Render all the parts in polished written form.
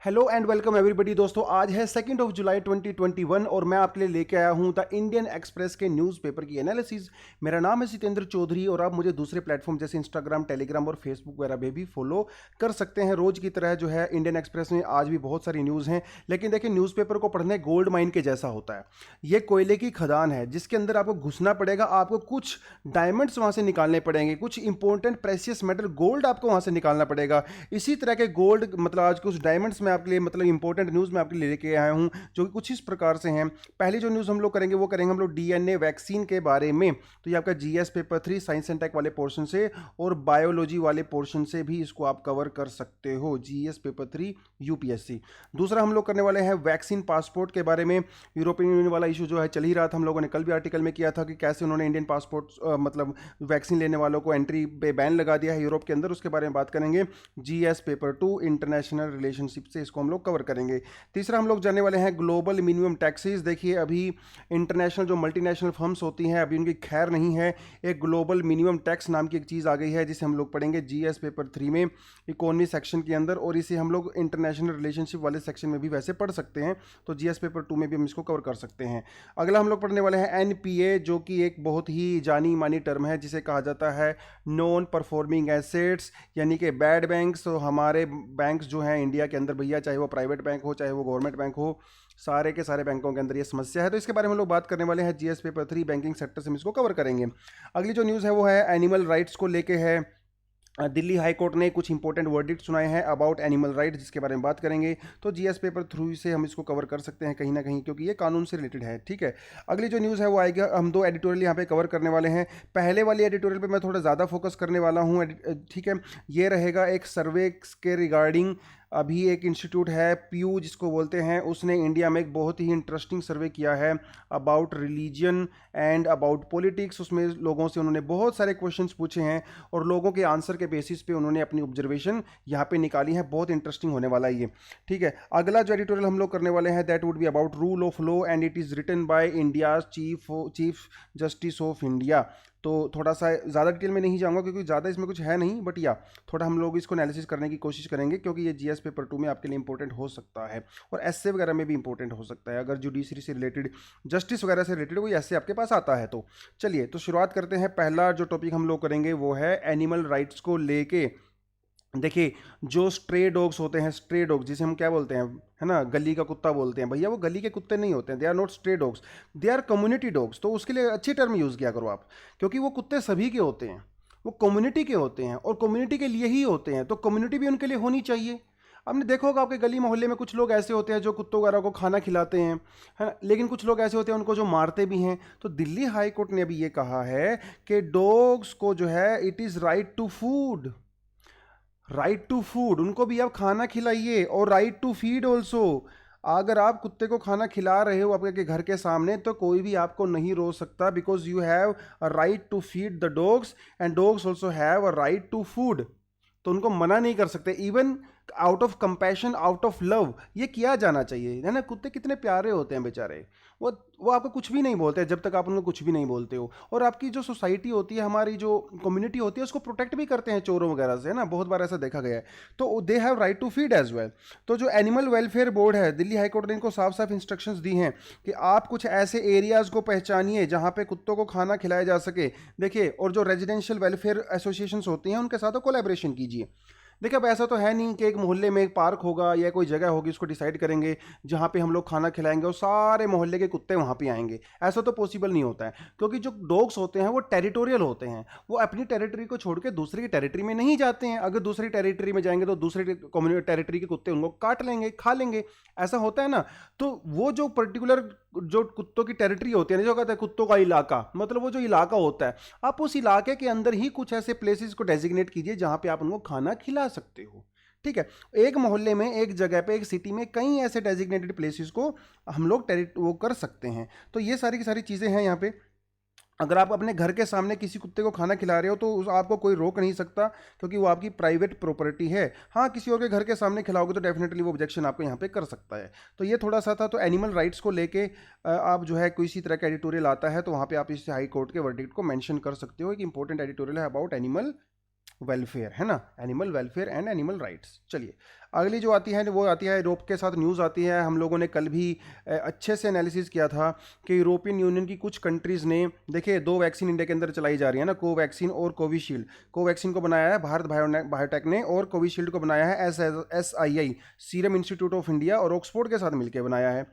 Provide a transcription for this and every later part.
Hello and welcome everybody. दोस्तों आज है 2 जुलाई 2021 और मैं आपके लिए लेके आया हूं द इंडियन एक्सप्रेस के न्यूज़पेपर की एनालिसिस। मेरा नाम है सितेंद्र चौधरी और आप मुझे दूसरे प्लेटफॉर्म जैसे इंस्टाग्राम, टेलीग्राम और फेसबुक वगैरह पे भी फॉलो कर सकते हैं। रोज की तरह जो है इंडियन एक्सप्रेस में आज भी बहुत सारी न्यूज़ हैं, लेकिन देखिए न्यूज़पेपर को पढ़ने गोल्ड माइन के जैसा होता है। ये कोयले की खदान है जिसके अंदर आपको घुसना पड़ेगा, आपको कुछ डायमंड्स वहां से निकालने पड़ेंगे, कुछ इंपॉर्टेंट प्रेशियस मेटल गोल्ड आपको वहां से निकालना पड़ेगा। इसी तरह के गोल्ड मतलब आज कुछ डायमंड्स में आपके लिए मतलब इंपॉर्टेंट न्यूज़ मैं आपके लिए लेके आया हूं जो कि कुछ इस प्रकार से हैं। पहली जो न्यूज़ हम लोग करेंगे वो करेंगे हम लोग डीएनए वैक्सीन के बारे में। तो ये आपका GS paper 3 science and tech वाले पोर्शन से और बायोलॉजी वाले पोर्शन से भी इसको आप कवर कर सकते हो, जीएस पेपर 3 यूपीएससी। दूसरा हम लोग करने वाले हैं वैक्सीन पासपोर्ट के बारे में। यूरोपियन यूनियन वाला इशू जो है चल ही रहा था, हम लोगों ने कल भी आर्टिकल में किया था कि कैसे उन्होंने इंडियन पासपोर्ट मतलब वैक्सीन लेने वालों को एंट्री पे बैन लगा दिया है यूरोप के अंदर। उसके बारे में बात करेंगे। जीएस पेपर 2 इंटरनेशनल रिलेशनशिप से इसको हम लोग कवर करेंगे। तीसरा हम लोग जानने वाले हैं ग्लोबल मिनिमम टैक्सेस। देखिए अभी इंटरनेशनल जो मल्टीनेशनल फर्म्स होती हैं अभी उनकी खैर नहीं है। एक ग्लोबल मिनिमम टैक्स नाम की एक चीज़ आ गई है जिसे हम लोग पढ़ेंगे जीएस पेपर 3 में इकोनॉमी सेक्शन के अंदर, और इसे हम लोग इंटरनेशनल रिलेशनशिप वाले सेक्शन में भी वैसे पढ़ सकते हैं। तो जीएस पेपर 2 में भी हम इसको कवर कर सकते हैं। अगला हम लोग पढ़ने वाले हैं एनपीए, जो कि एक बहुत ही जानी मानी टर्म है जिसे कहा जाता है नॉन परफॉर्मिंग एसेट्स, यानी कि बैड बैंक्स। तो हमारे बैंक्स जो हैं इंडिया के अंदर भैया, चाहे वो प्राइवेट बैंक हो चाहे वो गवर्नमेंट बैंक हो, सारे के सारे बैंकों के अंदर ये समस्या है। तो इसके बारे में हम लोग बात करने वाले हैं जीएस पेपर 3 बैंकिंग सेक्टर से हम इसको कवर करेंगे। अगली जो न्यूज़ है वो है एनिमल राइट्स को लेके है। दिल्ली हाई कोर्ट ने कुछ इंपॉर्टेंट वर्डिक्ट सुनाए हैं अबाउट एनिमल राइट, जिसके बारे में बात करेंगे। तो जीएस पेपर 3 से हम इसको कवर कर सकते हैं कहीं ना कहीं, क्योंकि ये कानून से रिलेटेड है। ठीक है, अगली जो न्यूज़ है वो आएगी, हम दो एडिटोरियल यहाँ पे कवर करने वाले हैं। पहले वाली एडिटोरियल पे मैं थोड़ा ज़्यादा फोकस करने वाला हूँ। ठीक है, ये रहेगा एक सर्वे के रिगार्डिंग। अभी एक इंस्टीट्यूट है प्यू जिसको बोलते हैं, उसने इंडिया में एक बहुत ही इंटरेस्टिंग सर्वे किया है about religion and about politics. उसमें लोगों से उन्होंने बहुत सारे क्वेश्चंस पूछे हैं और लोगों के आंसर के बेसिस पे उन्होंने अपनी ऑब्जर्वेशन यहाँ पे निकाली है। बहुत इंटरेस्टिंग होने वाला है ये। ठीक है, अगला जो एडिटोरियल हम लोग करने वाले हैं that would be about rule of law and it is written by India chief justice of India. तो थोड़ा सा ज़्यादा डिटेल में नहीं जाऊंगा क्योंकि ज़्यादा इसमें कुछ है नहीं, बट या थोड़ा हम लोग इसको एनालिसिस करने की कोशिश करेंगे क्योंकि ये जीएस पेपर 2 में आपके लिए इंपॉर्टेंट हो सकता है और एसए वगैरह में भी इंपॉर्टेंट हो सकता है। अगर जुडिशरी से रिलेटेड, जस्टिस वगैरह से रिलेटेड कोई एसए आपके पास आता है तो चलिए तो शुरुआत करते हैं। पहला जो टॉपिक हम लोग करेंगे वो है एनिमल राइट्स को लेके। देखिए जो स्ट्रे डॉग्स होते हैं, स्ट्रे डॉग्स जिसे हम क्या बोलते हैं, है ना, गली का कुत्ता बोलते हैं, भैया वो गली के कुत्ते नहीं होते हैं। They are not stray dogs, they are community dogs. तो उसके लिए अच्छी टर्म यूज़ किया करो आप, क्योंकि वो कुत्ते सभी के होते हैं, वो कम्युनिटी के होते हैं और कम्युनिटी के लिए ही होते हैं। तो कम्युनिटी भी उनके लिए होनी चाहिए। आपने देखा होगा आपके गली मोहल्ले में कुछ लोग ऐसे होते हैं जो कुत्तों वगैरह को खाना खिलाते हैं, है ना, लेकिन कुछ लोग ऐसे होते हैं उनको जो मारते भी हैं। तो दिल्ली हाई कोर्ट ने अभी ये कहा है कि डॉग्स को जो है it is right to food, right to food, उनको भी आप खाना खिलाइए, और राइट टू फीड ऑल्सो। अगर आप कुत्ते को खाना खिला रहे हो आपके घर के सामने तो कोई भी आपको नहीं रोक सकता, because you have a right to feed the dogs and dogs also have a right to food. तो उनको मना नहीं कर सकते, even out of compassion, out of love ये किया जाना चाहिए, है ना। कुत्ते कितने प्यारे होते हैं बेचारे, वो आपको कुछ भी नहीं बोलते जब तक आप उनको कुछ भी नहीं बोलते हो। और आपकी जो सोसाइटी होती है, हमारी जो कम्युनिटी होती है, उसको प्रोटेक्ट भी करते हैं चोरों वगैरह से, है ना, बहुत बार ऐसा देखा गया है। तो they have right to feed as well. तो जो एनिमल वेलफेयर बोर्ड है, दिल्ली हाईकोर्ट ने इनको साफ साफ इंस्ट्रक्शंस दी हैं कि आप कुछ ऐसे एरियाज को पहचानिए जहां पे कुत्तों को खाना खिलाया जा सके। देखिए, और जो रेजिडेंशियल वेलफेयर एसोसिएशंस होती हैं उनके साथ कोलैबोरेशन कीजिए। देखिए अब ऐसा तो है नहीं कि एक मोहल्ले में एक पार्क होगा या कोई जगह होगी उसको डिसाइड करेंगे जहाँ पे हम लोग खाना खिलाएंगे और सारे मोहल्ले के कुत्ते वहाँ पे आएंगे। ऐसा तो पॉसिबल नहीं होता है, क्योंकि जो डॉग्स होते हैं वो टेरिटोरियल होते हैं, वो अपनी टेरिटरी को छोड़ के दूसरी की टेरिटरी में नहीं जाते हैं। अगर दूसरी टेरिटरी में जाएंगे तो दूसरी टेरिटरी के कुत्ते उनको काट लेंगे, खा लेंगे, ऐसा होता है ना। तो वो जो पर्टिकुलर जो कुत्तों की टेरिटरी होती है, जो कहते हैं कुत्तों का इलाका, मतलब वो जो इलाका होता है, आप उस इलाके के अंदर ही कुछ ऐसे प्लेसेस को डेजिग्नेट कीजिए जहां पे आप उनको खाना खिला सकते हो। ठीक है, एक मोहल्ले में, एक जगह पे, एक सिटी में कई ऐसे डेजिग्नेटेड प्लेसेस को हम लोग वो कर सकते हैं। तो ये सारी की सारी चीज़ें हैं यहाँ पे। अगर आप अपने घर के सामने किसी कुत्ते को खाना खिला रहे हो तो आपको कोई रोक नहीं सकता, क्योंकि वो आपकी प्राइवेट प्रॉपर्टी है। हाँ, किसी और के घर के सामने खिलाओगे तो डेफिनेटली वो ऑब्जेक्शन आपको यहाँ पे कर सकता है। तो ये थोड़ा सा था। तो एनिमल राइट्स को लेके आप जो है किसी तरह का एडिटोरियल आता है तो वहाँ पे आप इस हाई कोर्ट के वर्डिक्ट को मेंशन कर सकते हो। एक इंपॉर्टेंट एडिटोरियल है अबाउट एनिमल वेलफेयर, है ना, animal welfare and animal rights. चलिए अगली जो आती है वो आती है यूरोप के साथ न्यूज़ आती है। हम लोगों ने कल भी अच्छे से एनालिसिस किया था कि यूरोपियन यूनियन की कुछ कंट्रीज़ ने, देखिए 2 वैक्सीन इंडिया के अंदर चलाई जा रही है ना, कोवैक्सीन और कोविशील्ड। कोवैक्सीन को बनाया है भारत बायोटेक ने और कोविशील्ड को बनाया है SII serum institute of India और ऑक्सफोर्ड के साथ मिलकर बनाया है।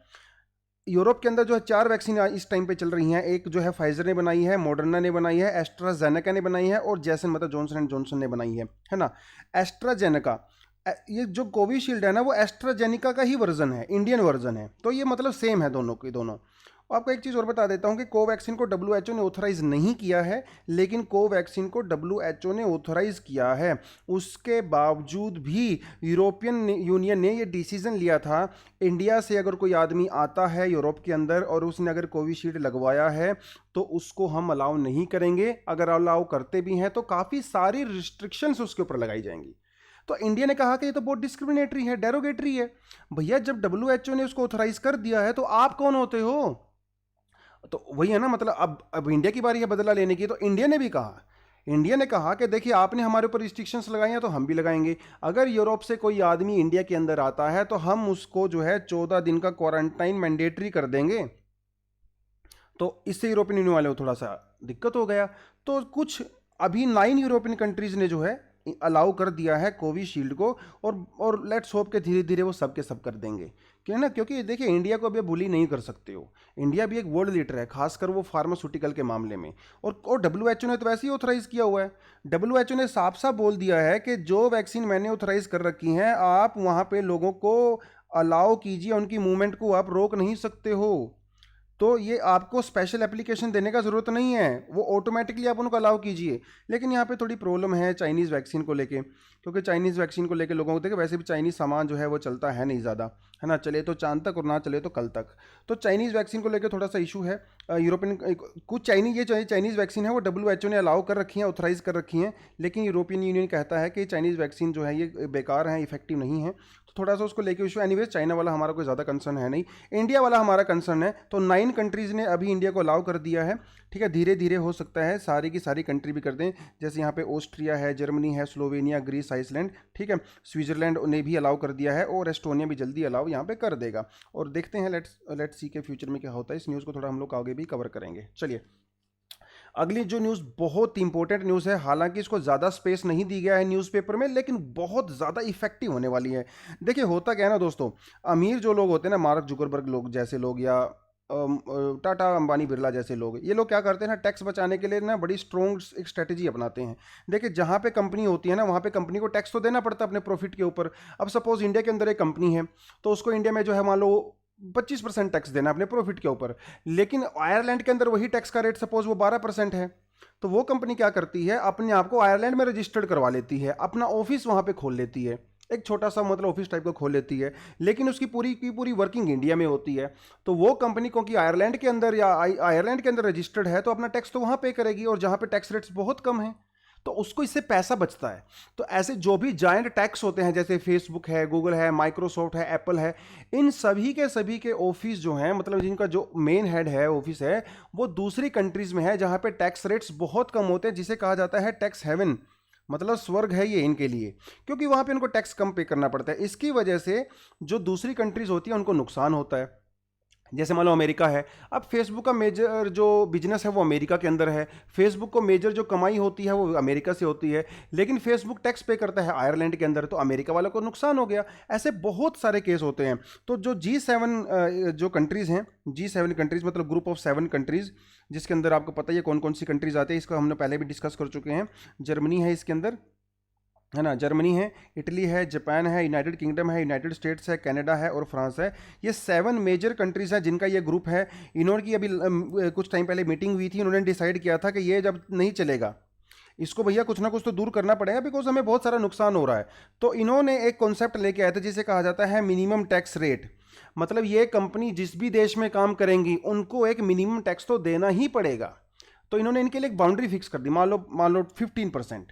यूरोप के अंदर जो है 4 वैक्सीन इस टाइम पे चल रही हैं। एक जो है फाइजर ने बनाई है, मॉडर्ना ने बनाई है, एस्ट्राजेनेका ने बनाई है और जैसन मतलब जॉनसन एंड जॉनसन ने बनाई है ना। एस्ट्राजेनेका, ये जो कोविशील्ड है ना वो एस्ट्राजेनिका का ही वर्जन है, इंडियन वर्जन है, तो ये मतलब सेम है दोनों की दोनों। आपको एक चीज़ और बता देता हूँ कि कोवैक्सीन को WHO ने ऑथराइज नहीं किया है, लेकिन कोवैक्सीन को WHO ने ऑथराइज किया है। उसके बावजूद भी यूरोपियन यूनियन ने ये डिसीजन लिया था, इंडिया से अगर कोई आदमी आता है यूरोप के अंदर और उसने अगर कोविशील्ड लगवाया है तो उसको हम अलाउ नहीं करेंगे। अगर अलाउ करते भी हैं तो काफ़ी सारी रिस्ट्रिक्शंस उसके ऊपर लगाई जाएंगी। तो इंडिया ने कहा कि ये तो बहुत डिस्क्रिमिनेटरी है, डेरोगेटरी है। भैया जब WHO ने उसको ऑथराइज कर दिया है तो आप कौन होते हो? तो वही है ना, मतलब अब इंडिया की बारी है बदला लेने की। तो इंडिया ने कहा कि देखिए आपने हमारे ऊपर रिस्ट्रिक्शंस लगाई हैं तो हम भी लगाएंगे। अगर यूरोप से कोई आदमी इंडिया के अंदर आता है तो हम उसको जो है 14 दिन का क्वारंटाइन मैंडेटरी कर देंगे। तो इससे यूरोपियन यूनियन वाले को थोड़ा सा दिक्कत हो गया। तो कुछ अभी 9 यूरोपियन कंट्रीज ने जो है अलाउ कर दिया है कोविशील्ड को, और लेट्स होप के धीरे धीरे वो सब के सब कर देंगे, क्यों ना, क्योंकि देखिए इंडिया को अभी बुली नहीं कर सकते हो। इंडिया भी एक वर्ल्ड लीडर है, खासकर वो फार्मास्यूटिकल के मामले में। और WHO ने तो वैसे ही ऑथराइज किया हुआ है। WHO ने साफ साफ बोल दिया है कि जो वैक्सीन मैंने ऑथराइज कर रखी हैं आप वहाँ पे लोगों को अलाउ कीजिए, उनकी मूवमेंट को आप रोक नहीं सकते हो। तो ये आपको स्पेशल एप्लीकेशन देने का ज़रूरत नहीं है, वो ऑटोमेटिकली आप उनको अलाउ कीजिए। लेकिन यहाँ पे थोड़ी प्रॉब्लम है चाइनीज़ वैक्सीन को लेके, क्योंकि चाइनीज़ वैक्सीन को लेके लोगों को देखे वैसे भी चाइनीज़ सामान जो है वो चलता है नहीं ज़्यादा, है ना, चले तो चांद तक और ना चले तो कल तक। तो चाइनीज़ वैक्सीन को लेकर थोड़ा सा इशू है। यूरोपियन कुछ चाइनीज़ वैक्सीन है वो WHO ने अलाउ कर रखी हैं, ऑथराइज कर रखी हैं, लेकिन यूरोपियन यूनियन कहता है कि चाइनीज़ वैक्सीन जो है ये बेकार है, इफेक्टिव नहीं है। तो थोड़ा सा उसको लेके इशू। एनीवेज चाइना वाला हमारा कोई ज़्यादा कंसर्न है नहीं, इंडिया वाला हमारा कंसर्न है। तो 9 कंट्रीज़ ने अभी इंडिया को अलाउ कर दिया है, ठीक है। धीरे धीरे हो सकता है सारी की सारी कंट्री भी कर दें, जैसे यहाँ पे ऑस्ट्रिया है, जर्मनी है, स्लोवेनिया, ग्रीस, आइसलैंड, ठीक है, स्विट्जरलैंड ने भी अलाउ कर दिया है और एस्टोनिया भी जल्दी अलाउ यहाँ पे कर देगा। और देखते हैं लेट्स सी के फ्यूचर में क्या होता है। इस न्यूज़ को थोड़ा हम लोग आगे भी कवर करेंगे। चलिए अगली जो न्यूज़ बहुत इंपॉर्टेंट न्यूज़ है, हालांकि इसको ज़्यादा स्पेस नहीं दी गया है न्यूज़पेपर में, लेकिन बहुत ज़्यादा इफेक्टिव होने वाली है। देखिए होता क्या है ना दोस्तों, अमीर जो लोग होते हैं ना, मार्क जुकरबर्ग लोग जैसे लोग या टाटा अंबानी बिरला जैसे लोग, ये लोग क्या करते हैं ना, टैक्स बचाने के लिए ना बड़ी स्ट्रॉन्ग एक स्ट्रेटेजी अपनाते हैं। देखिए जहाँ पे कंपनी होती है ना वहाँ पे कंपनी को टैक्स तो देना पड़ता है अपने प्रॉफिट के ऊपर। अब सपोज इंडिया के अंदर एक कंपनी है तो उसको इंडिया में जो है मान लो 25% टैक्स देना अपने प्रॉफिट के ऊपर, लेकिन आयरलैंड के अंदर वही टैक्स का रेट सपोज वो 12% है। तो वो कंपनी क्या करती है, अपने आप को आयरलैंड में रजिस्टर्ड करवा लेती है, अपना ऑफिस वहाँ पे खोल लेती है, एक छोटा सा मतलब ऑफिस टाइप का खोल लेती है, लेकिन उसकी पूरी की पूरी वर्किंग इंडिया में होती है। तो वो कंपनी को कि आयरलैंड के अंदर या आयरलैंड के अंदर रजिस्टर्ड है तो अपना टैक्स तो वहाँ पे करेगी, और जहाँ पे टैक्स रेट्स बहुत कम है तो उसको इससे पैसा बचता है। तो ऐसे जो भी जायंट टैक्स होते हैं जैसे फेसबुक है, गूगल है, माइक्रोसॉफ्ट है, एप्पल है, इन सभी के ऑफिस जो हैं, मतलब जिनका जो मेन हेड है ऑफिस है वो दूसरी कंट्रीज में है जहाँ पे टैक्स रेट्स बहुत कम होते हैं, जिसे कहा जाता है टैक्स हेवन, मतलब स्वर्ग है ये इनके लिए, क्योंकि वहाँ पे उनको टैक्स कम पे करना पड़ता है। इसकी वजह से जो दूसरी कंट्रीज होती हैं उनको नुकसान होता है। जैसे मान लो अमेरिका है, अब फेसबुक का मेजर जो बिजनेस है वो अमेरिका के अंदर है, फेसबुक को मेजर जो कमाई होती है वो अमेरिका से होती है, लेकिन फेसबुक टैक्स पे करता है आयरलैंड के अंदर, तो अमेरिका वालों को नुकसान हो गया। ऐसे बहुत सारे केस होते हैं। तो जो G7 जो कंट्रीज़ हैं, G7 कंट्रीज़ मतलब ग्रुप ऑफ 7 कंट्रीज़, जिसके अंदर आपको पता ही है कौन कौन सी कंट्रीज़ आती है, इसका हमने पहले भी डिस्कस कर चुके हैं। जर्मनी है इसके अंदर, है ना, जर्मनी है, इटली है, जापान है, यूनाइटेड किंगडम है, यूनाइटेड स्टेट्स है, कनाडा है और फ्रांस है। ये 7 मेजर कंट्रीज हैं जिनका ये ग्रुप है। इन्होंने की अभी कुछ टाइम पहले मीटिंग हुई थी, उन्होंने डिसाइड किया था कि ये जब नहीं चलेगा, इसको भैया कुछ ना कुछ तो दूर करना पड़ेगा, बिकॉज हमें बहुत सारा नुकसान हो रहा है। तो इन्होंने एक कॉन्सेप्ट लेके आए थे जिसे कहा जाता है मिनिमम टैक्स रेट। मतलब ये कंपनी जिस भी देश में काम करेंगी उनको एक मिनिमम टैक्स तो देना ही पड़ेगा। तो इन्होंने इनके लिए एक बाउंड्री फिक्स कर दी, मान लो 15%।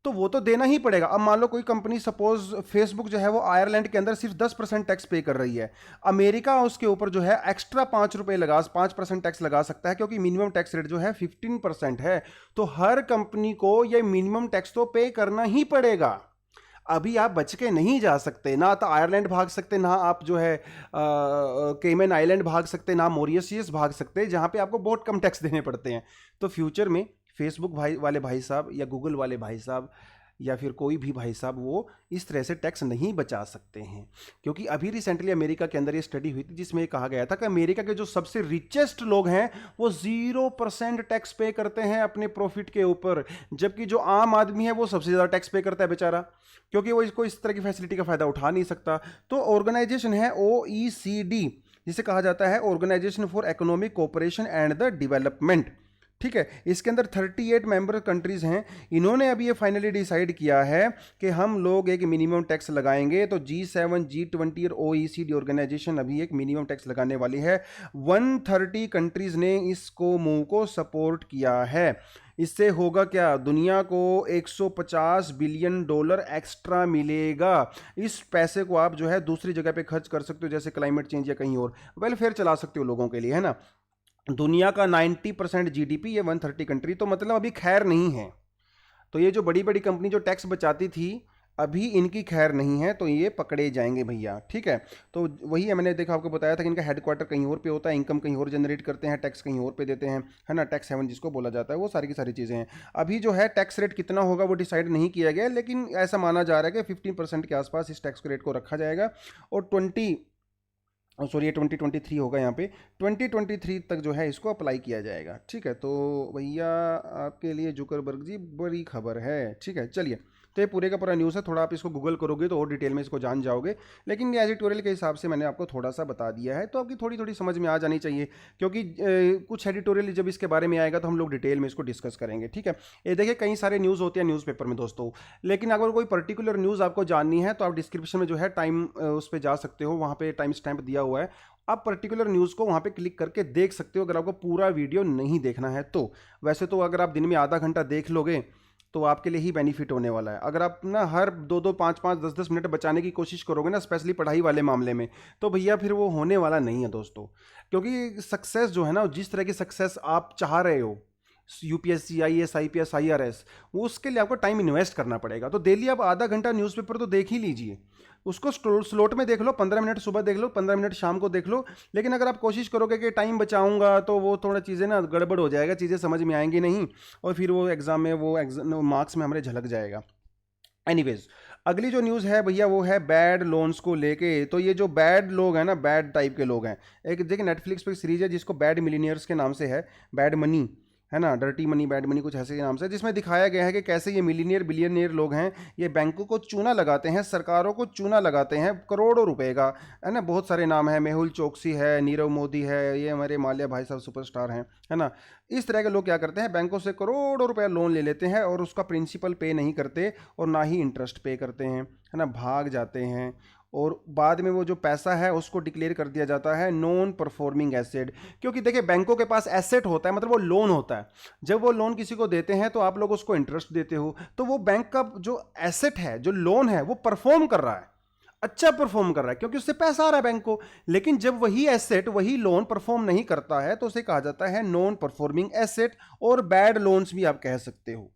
तो वो तो देना ही पड़ेगा। अब मान लो कोई कंपनी, सपोज फेसबुक जो है वो आयरलैंड के अंदर सिर्फ 10% टैक्स पे कर रही है, अमेरिका उसके ऊपर जो है एक्स्ट्रा 5% टैक्स लगा सकता है, क्योंकि मिनिमम टैक्स रेट जो है 15% है। तो हर कंपनी को ये मिनिमम टैक्स तो पे करना ही पड़ेगा। अभी आप बच के नहीं जा सकते, ना तो आयरलैंड भाग सकते, ना आप जो है केमन आइलैंड भाग सकते, ना मॉरिशस भाग सकते, जहां पे आपको बहुत कम टैक्स देने पड़ते हैं। तो फ्यूचर में फेसबुक वाले भाई साहब या गूगल वाले भाई साहब या फिर कोई भी भाई साहब वो इस तरह से टैक्स नहीं बचा सकते हैं, क्योंकि अभी रिसेंटली अमेरिका के अंदर ये स्टडी हुई थी जिसमें ये कहा गया था कि अमेरिका के जो सबसे रिचेस्ट लोग हैं वो 0% टैक्स पे करते हैं अपने प्रॉफिट के ऊपर, जबकि जो आम आदमी है वो सबसे ज़्यादा टैक्स पे करता है बेचारा, क्योंकि वो इसको इस तरह की फैसिलिटी का फ़ायदा उठा नहीं सकता। तो ऑर्गेनाइजेशन है OECD, जिसे कहा जाता है organisation for economic cooperation and the development, ठीक है। इसके अंदर 38 मेंबर कंट्रीज हैं। इन्होंने अभी ये फाइनली डिसाइड किया है कि हम लोग एक मिनिमम टैक्स लगाएंगे। तो G7, G20 और OECD ऑर्गेनाइजेशन अभी एक मिनिमम टैक्स लगाने वाली है। 130 कंट्रीज ने इसको मूव को सपोर्ट किया है। इससे होगा क्या, दुनिया को $150 बिलियन एक्स्ट्रा मिलेगा। इस पैसे को आप जो है दूसरी जगह पे खर्च कर सकते हो, जैसे क्लाइमेट चेंज या कहीं और वेलफेयर चला सकते हो लोगों के लिए, है ना। दुनिया का 90% GDP ये 130 कंट्री, तो मतलब अभी खैर नहीं है। तो ये जो बड़ी बड़ी कंपनी जो टैक्स बचाती थी अभी इनकी खैर नहीं है, तो ये पकड़े जाएंगे भैया, ठीक है। तो वही है, मैंने देखा आपको बताया था कि इनका हेडक्वार्टर कहीं और पे होता है, इनकम कहीं और जनरेट करते हैं, टैक्स कहीं और पे देते हैं, है ना, टैक्स हेवन जिसको बोला जाता है, वो सारी की सारी चीज़ें हैं। अभी जो है टैक्स रेट कितना होगा वो डिसाइड नहीं किया गया, लेकिन ऐसा माना जा रहा है कि 15% के आसपास इस टैक्स रेट को रखा जाएगा। और 2023 होगा, यहाँ पे 2023 तक जो है इसको अप्लाई किया जाएगा, ठीक है। तो भैया आपके लिए जुकरबर्ग जी बड़ी खबर है, ठीक है। चलिए, तो ये पूरे का पूरा न्यूज़ है, थोड़ा आप इसको गूगल करोगे तो और डिटेल में इसको जान जाओगे, लेकिन ये एडिटोरियल के हिसाब से मैंने आपको थोड़ा सा बता दिया है, तो आपकी थोड़ी थोड़ी समझ में आ जानी चाहिए, क्योंकि कुछ एडिटोरियल जब इसके बारे में आएगा तो हम लोग डिटेल में इसको डिस्कस करेंगे, ठीक है। ये देखिए कई सारे न्यूज़ होते हैं न्यूज़पेपर में दोस्तों, लेकिन अगर कोई पर्टिकुलर न्यूज़ आपको जाननी है तो आप डिस्क्रिप्शन में जो है टाइम उस पर जा सकते हो, वहाँ पर टाइम स्टैम्प दिया हुआ है, आप पर्टिकुलर न्यूज़ को वहाँ पे क्लिक करके देख सकते हो अगर आपको पूरा वीडियो नहीं देखना है तो। वैसे तो अगर आप दिन में आधा घंटा देख लोगे तो आपके लिए ही बेनिफिट होने वाला है। अगर आप ना हर 2-2, 5-5, 10-10 मिनट बचाने की कोशिश करोगे ना, स्पेशली पढ़ाई वाले मामले में, तो भैया फिर वो होने वाला नहीं है दोस्तों। क्योंकि सक्सेस जो है ना, जिस तरह की सक्सेस आप चाह रहे हो, UPSC, IAS, IPS, IRS, उसके लिए आपको टाइम इन्वेस्ट करना पड़ेगा। तो डेली आप आधा घंटा न्यूज़पेपर तो देख ही लीजिए, उसको स्लोट में देख लो, 15 मिनट सुबह देख लो, 15 मिनट शाम को देख लो। लेकिन अगर आप कोशिश करोगे कि टाइम बचाऊंगा तो वो थोड़ा चीज़ें ना गड़बड़ हो जाएगा, चीज़ें समझ में आएंगी नहीं, और फिर वो एग्ज़ाम में वो मार्क्स में हमारे झलक जाएगा। एनीवेज, अगली जो न्यूज़ है भैया वो है बैड लोन्स को लेके। तो ये जो बैड लोग हैं ना, बैड टाइप के लोग हैं, एक देखिए नेटफ्लिक्स पे सीरीज है जिसको बैड मिलीनियर्स के नाम से है, बैड मनी, है ना, डर्टी मनी, बैड मनी, कुछ ऐसे नाम से, जिसमें दिखाया गया है कि कैसे ये मिलीनियर बिलियनियर लोग हैं, ये बैंकों को चूना लगाते हैं, सरकारों को चूना लगाते हैं करोड़ों रुपए का, है ना। बहुत सारे नाम है, मेहुल चोकसी है, नीरव मोदी है, ये हमारे माल्या भाई साहब सुपरस्टार हैं, है ना। इस तरह के लोग क्या करते हैं, बैंकों से करोड़ों रुपया लोन ले लेते हैं और उसका प्रिंसिपल पे नहीं करते और ना ही इंटरेस्ट पे करते हैं, है ना, भाग जाते हैं, और बाद में वो जो पैसा है उसको डिक्लेयर कर दिया जाता है नॉन परफॉर्मिंग एसेट। क्योंकि देखिए बैंकों के पास एसेट होता है, मतलब वो लोन होता है, जब वो लोन किसी को देते हैं तो आप लोग उसको इंटरेस्ट देते हो, तो वो बैंक का जो एसेट है, जो लोन है, वो परफॉर्म कर रहा है, अच्छा परफॉर्म कर रहा है, क्योंकि उससे पैसा आ रहा है बैंक को। लेकिन जब वही एसेट, वही लोन परफॉर्म नहीं करता है तो उसे कहा जाता है नॉन परफॉर्मिंग एसेट, और बैड लोन्स भी आप कह सकते हो,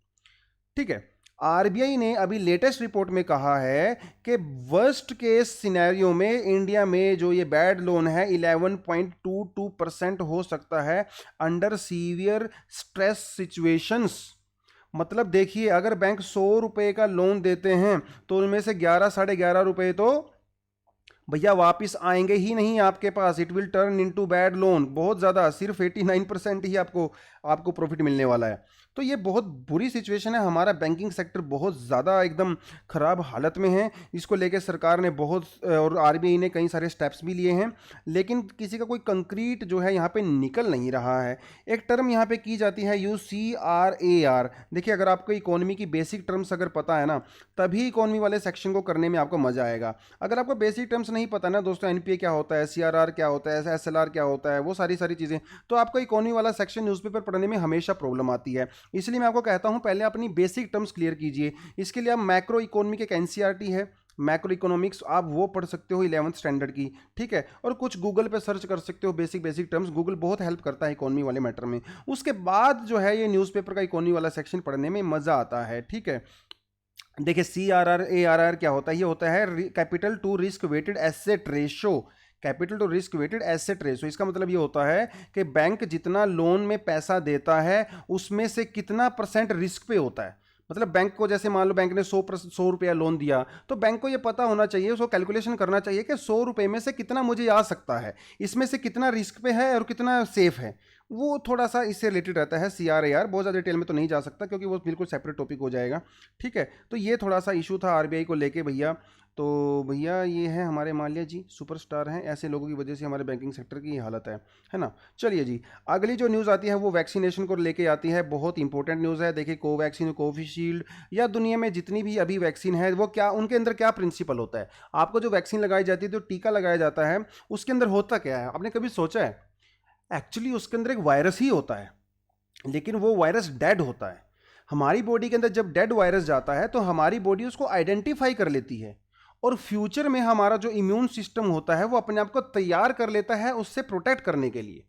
ठीक है। RBI ने अभी लेटेस्ट रिपोर्ट में कहा है कि वर्स्ट केस सिनेरियो में इंडिया में जो ये बैड लोन है 11.22% हो सकता है अंडर सीवियर स्ट्रेस सिचुएशंस। मतलब देखिए, अगर बैंक 100 रुपए का लोन देते हैं तो उनमें से 11, 11.5 रुपए तो भैया वापस आएंगे ही नहीं आपके पास, it will turn into bad loan. बहुत ज़्यादा, सिर्फ 89% ही आपको प्रॉफिट मिलने वाला है। तो ये बहुत बुरी सिचुएशन है, हमारा बैंकिंग सेक्टर बहुत ज़्यादा एकदम ख़राब हालत में है। इसको लेकर सरकार ने बहुत, और RBI ने कई सारे स्टेप्स भी लिए हैं, लेकिन किसी का कोई कंक्रीट जो है यहाँ पे निकल नहीं रहा है। एक टर्म यहाँ पे की जाती है UCRAR। देखिए, अगर आपको इकोनॉमी की बेसिक टर्म्स अगर पता है ना, तभी इकोनॉमी वाले सेक्शन को करने में आपको मज़ा आएगा। अगर आपको बेसिक टर्म्स नहीं पता ना दोस्तों, NPA क्या होता है, CRR क्या होता है, SLR क्या होता है, वो सारी चीज़ें, तो आपको इकोनॉमी वाला सेक्शन न्यूज़पेपर पढ़ने में हमेशा प्रॉब्लम आती है। इसलिए मैं आपको कहता हूं पहले अपनी बेसिक टर्म्स क्लियर कीजिए। इसके लिए आप मैक्रो इकोनॉमी के एक एनसीईआरटी है मैक्रो इकोनॉमिक्स, आप वो पढ़ सकते हो 11th स्टैंडर्ड की, ठीक है। और कुछ गूगल पे सर्च कर सकते हो बेसिक टर्म्स, गूगल बहुत हेल्प करता है इकोनॉमी वाले मैटर में। उसके बाद जो है ये न्यूज़पेपर का इकोनॉमी वाला सेक्शन पढ़ने में मज़ा आता है, ठीक है। देखिए CRR ARR क्या होता है, ये होता है capital to risk weighted asset ratio. Capital to risk weighted asset ratio, इसका मतलब ये होता है कि बैंक जितना लोन में पैसा देता है उसमें से कितना % रिस्क पे होता है। मतलब बैंक को, जैसे मान लो बैंक ने 100 रुपया लोन दिया, तो बैंक को ये पता होना चाहिए, उसको कैलकुलेशन करना चाहिए कि 100 रुपये में से कितना मुझे आ सकता है, इसमें से कितना रिस्क पे है और कितना सेफ है। वो थोड़ा सा इससे रिलेटेड रहता है CRAR, बहुत ज़्यादा डिटेल में तो नहीं जा सकता क्योंकि वो बिल्कुल सेपरेट टॉपिक हो जाएगा, ठीक है। तो ये थोड़ा सा इशू था RBI को लेके भैया। तो भैया ये है हमारे माल्या जी, सुपरस्टार हैं, ऐसे लोगों की वजह से हमारे बैंकिंग सेक्टर की हालत है ना। चलिए जी, अगली जो न्यूज़ आती है वो वैक्सीनेशन को लेके आती है, बहुत इंपॉर्टेंट न्यूज़ है। देखिए कोवैक्सीन, कोविशील्ड या दुनिया में जितनी भी अभी वैक्सीन है वो क्या, उनके अंदर क्या प्रिंसिपल होता है। आपको जो वैक्सीन लगाई जाती है, जो टीका लगाया जाता है, उसके अंदर होता क्या है, आपने कभी सोचा है? एक्चुअली उसके अंदर एक वायरस ही होता है, लेकिन वो वायरस डेड होता है। हमारी बॉडी के अंदर जब डेड वायरस जाता है तो हमारी बॉडी उसको आइडेंटिफाई कर लेती है और फ्यूचर में हमारा जो इम्यून सिस्टम होता है वो अपने आप को तैयार कर लेता है उससे प्रोटेक्ट करने के लिए।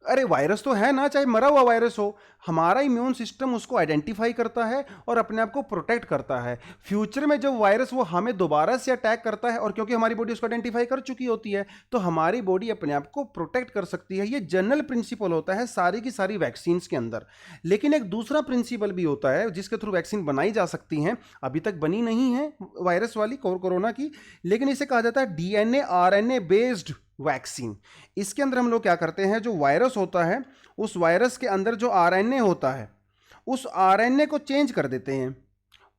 अरे वायरस तो है ना, चाहे मरा हुआ वायरस हो, हमारा इम्यून सिस्टम उसको आइडेंटिफाई करता है और अपने आप को प्रोटेक्ट करता है। फ्यूचर में जब वायरस वो हमें दोबारा से अटैक करता है, और क्योंकि हमारी बॉडी उसको आइडेंटिफाई कर चुकी होती है, तो हमारी बॉडी अपने आप को प्रोटेक्ट कर सकती है। ये जनरल प्रिंसिपल होता है सारी की सारी वैक्सीन के अंदर। लेकिन एक दूसरा प्रिंसिपल भी होता है जिसके थ्रू वैक्सीन बनाई जा सकती हैं, अभी तक बनी नहीं है वायरस वाली, कोरोना की, लेकिन इसे कहा जाता है DNA RNA बेस्ड वैक्सीन। इसके अंदर हम लोग क्या करते हैं, जो वायरस होता है उस वायरस के अंदर जो RNA होता है उस RNA को चेंज कर देते हैं।